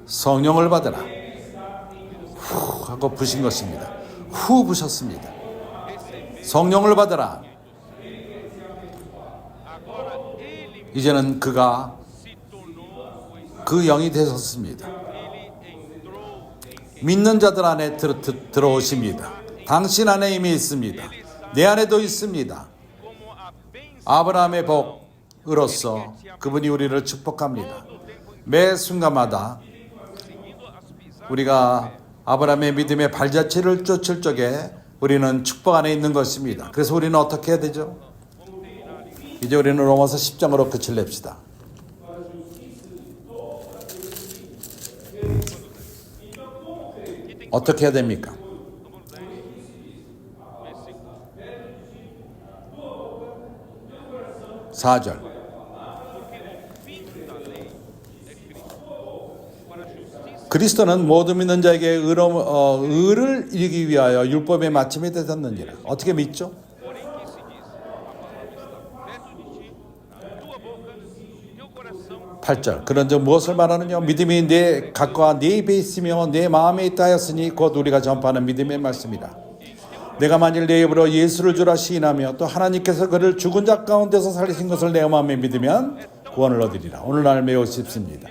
성령을 받으라. 후 하고 부신 것입니다. 후 부셨습니다. 성령을 받으라. 이제는 그가 그 영이 되셨습니다. 믿는 자들 안에 들어오십니다. 당신 안에 이미 있습니다. 내 안에도 있습니다. 아브라함의 복으로서 그분이 우리를 축복합니다. 매 순간마다 우리가 아브라함의 믿음의 발자취를 쫓을 적에 우리는 축복 안에 있는 것입니다. 그래서 우리는 어떻게 해야 되죠? 이제 우리는 로마서 10장으로 끝을 냅시다. 어떻게 해야 됩니까? 4절 그리스도는 모든 믿는 자에게 의를 이루기 위하여 율법의 마침이 되셨느니라. 어떻게 믿죠? 8절 그런즉 무엇을 말하느냐? 믿음이 내 각과 내 입에 있으며 내 마음에 있다 하였으니 곧 우리가 전파하는 믿음의 말씀이라. 내가 만일 내 입으로 예수를 주라 시인하며 또 하나님께서 그를 죽은 자 가운데서 살리신 것을 내 마음에 믿으면 구원을 얻으리라. 오늘날 매우 쉽습니다.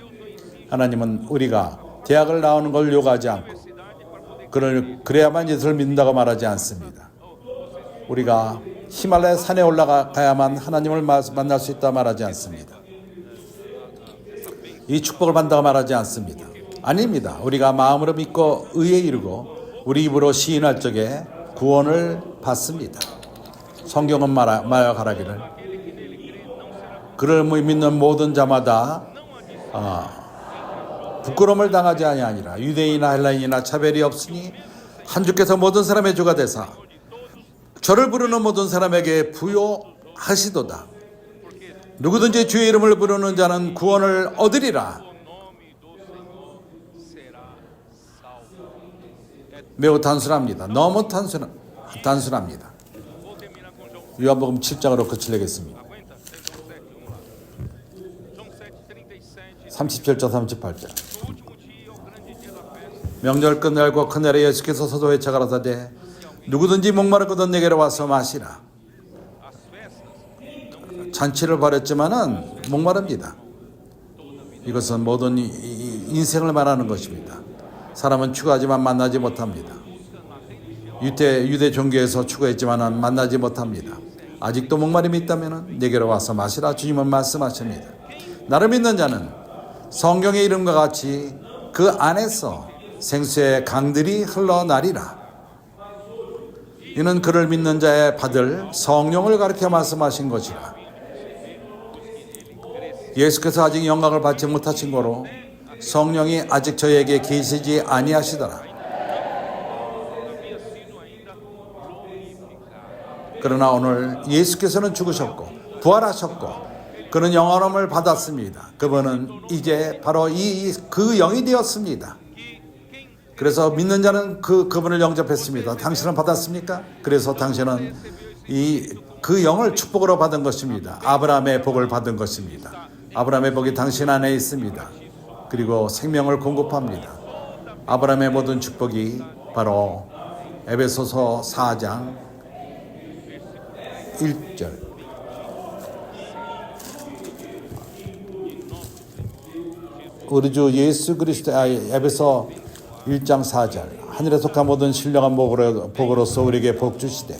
하나님은 우리가 대학을 나오는 걸 요구하지 않고 그래야만 예수를 믿는다고 말하지 않습니다. 우리가 히말라야 산에 올라가야만 하나님을 만날 수 있다 말하지 않습니다. 이 축복을 받는다고 말하지 않습니다. 아닙니다. 우리가 마음으로 믿고 의에 이르고 우리 입으로 시인할 적에 구원을 받습니다. 성경은 말하기를 그를 믿는 모든 자마다 부끄러움을 당하지 아니하니라. 유대인이나 헬라인이나 차별이 없으니 한 주께서 모든 사람의 주가 되사 저를 부르는 모든 사람에게 부요하시도다. 누구든지 주의 이름을 부르는 자는 구원을 얻으리라. 매우 단순합니다. 너무 단순합니다. 요한복음 7장으로 거치려겠습니다. 37절 38절. 명절 끝날과 그날에 예수께서 서도에 가라사대 누구든지 목마르거든 내게로 와서 마시라. 잔치를 벌였지만은 목마릅니다. 이것은 모든 인생을 말하는 것입니다. 사람은 추구하지만 만나지 못합니다. 유대 종교에서 추구했지만은 만나지 못합니다. 아직도 목마름이 있다면은 내게로 와서 마시라. 주님은 말씀하십니다. 나를 믿는 자는 성경의 이름과 같이 그 안에서 생수의 강들이 흘러나리라. 이는 그를 믿는 자의 받을 성령을 가리켜 말씀하신 것이라. 예수께서 아직 영광을 받지 못하신 거로 성령이 아직 저에게 계시지 아니하시더라. 그러나 오늘 예수께서는 죽으셨고 부활하셨고 그는 영원함을 받았습니다. 그분은 이제 바로 그 영이 되었습니다. 그래서 믿는 자는 그분을 영접했습니다. 당신은 받았습니까? 그래서 당신은 그 영을 축복으로 받은 것입니다. 아브라함의 복을 받은 것입니다. 아브라함의 복이 당신 안에 있습니다. 그리고 생명을 공급합니다. 아브라함의 모든 축복이 바로 에베소서 4장 1절. 우리 주 예수 그리스도의 에베소 1장 4절. 하늘에 속한 모든 신령한 복으로서 우리에게 복 주시되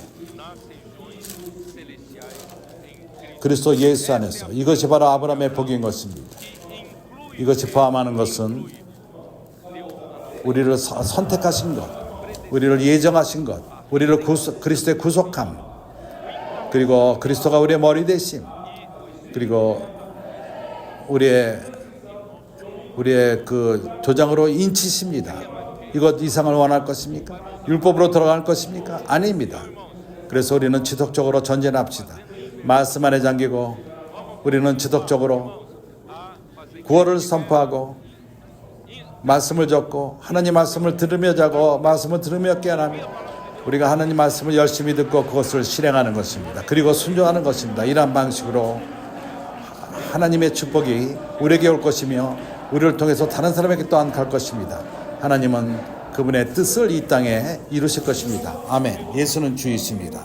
그리스도 예수 안에서. 이것이 바로 아브라함의 복인 것입니다. 이것이 포함하는 것은 우리를 선택하신 것, 우리를 예정하신 것, 우리를 그리스도의 구속함, 그리고 그리스도가 우리의 머리 되심, 그리고 우리의 그 조장으로 인치십니다. 이것 이상을 원할 것입니까? 율법으로 돌아갈 것입니까? 아닙니다. 그래서 우리는 지속적으로 전진합시다. 말씀 안에 잠기고 우리는 지속적으로 구원을 선포하고 말씀을 적고 하나님 말씀을 들으며 자고 말씀을 들으며 깨어나며 우리가 하나님 말씀을 열심히 듣고 그것을 실행하는 것입니다. 그리고 순종하는 것입니다. 이러한 방식으로 하나님의 축복이 우리에게 올 것이며 우리를 통해서 다른 사람에게 또한 갈 것입니다. 하나님은 그분의 뜻을 이 땅에 이루실 것입니다. 아멘. 예수는 주이십니다.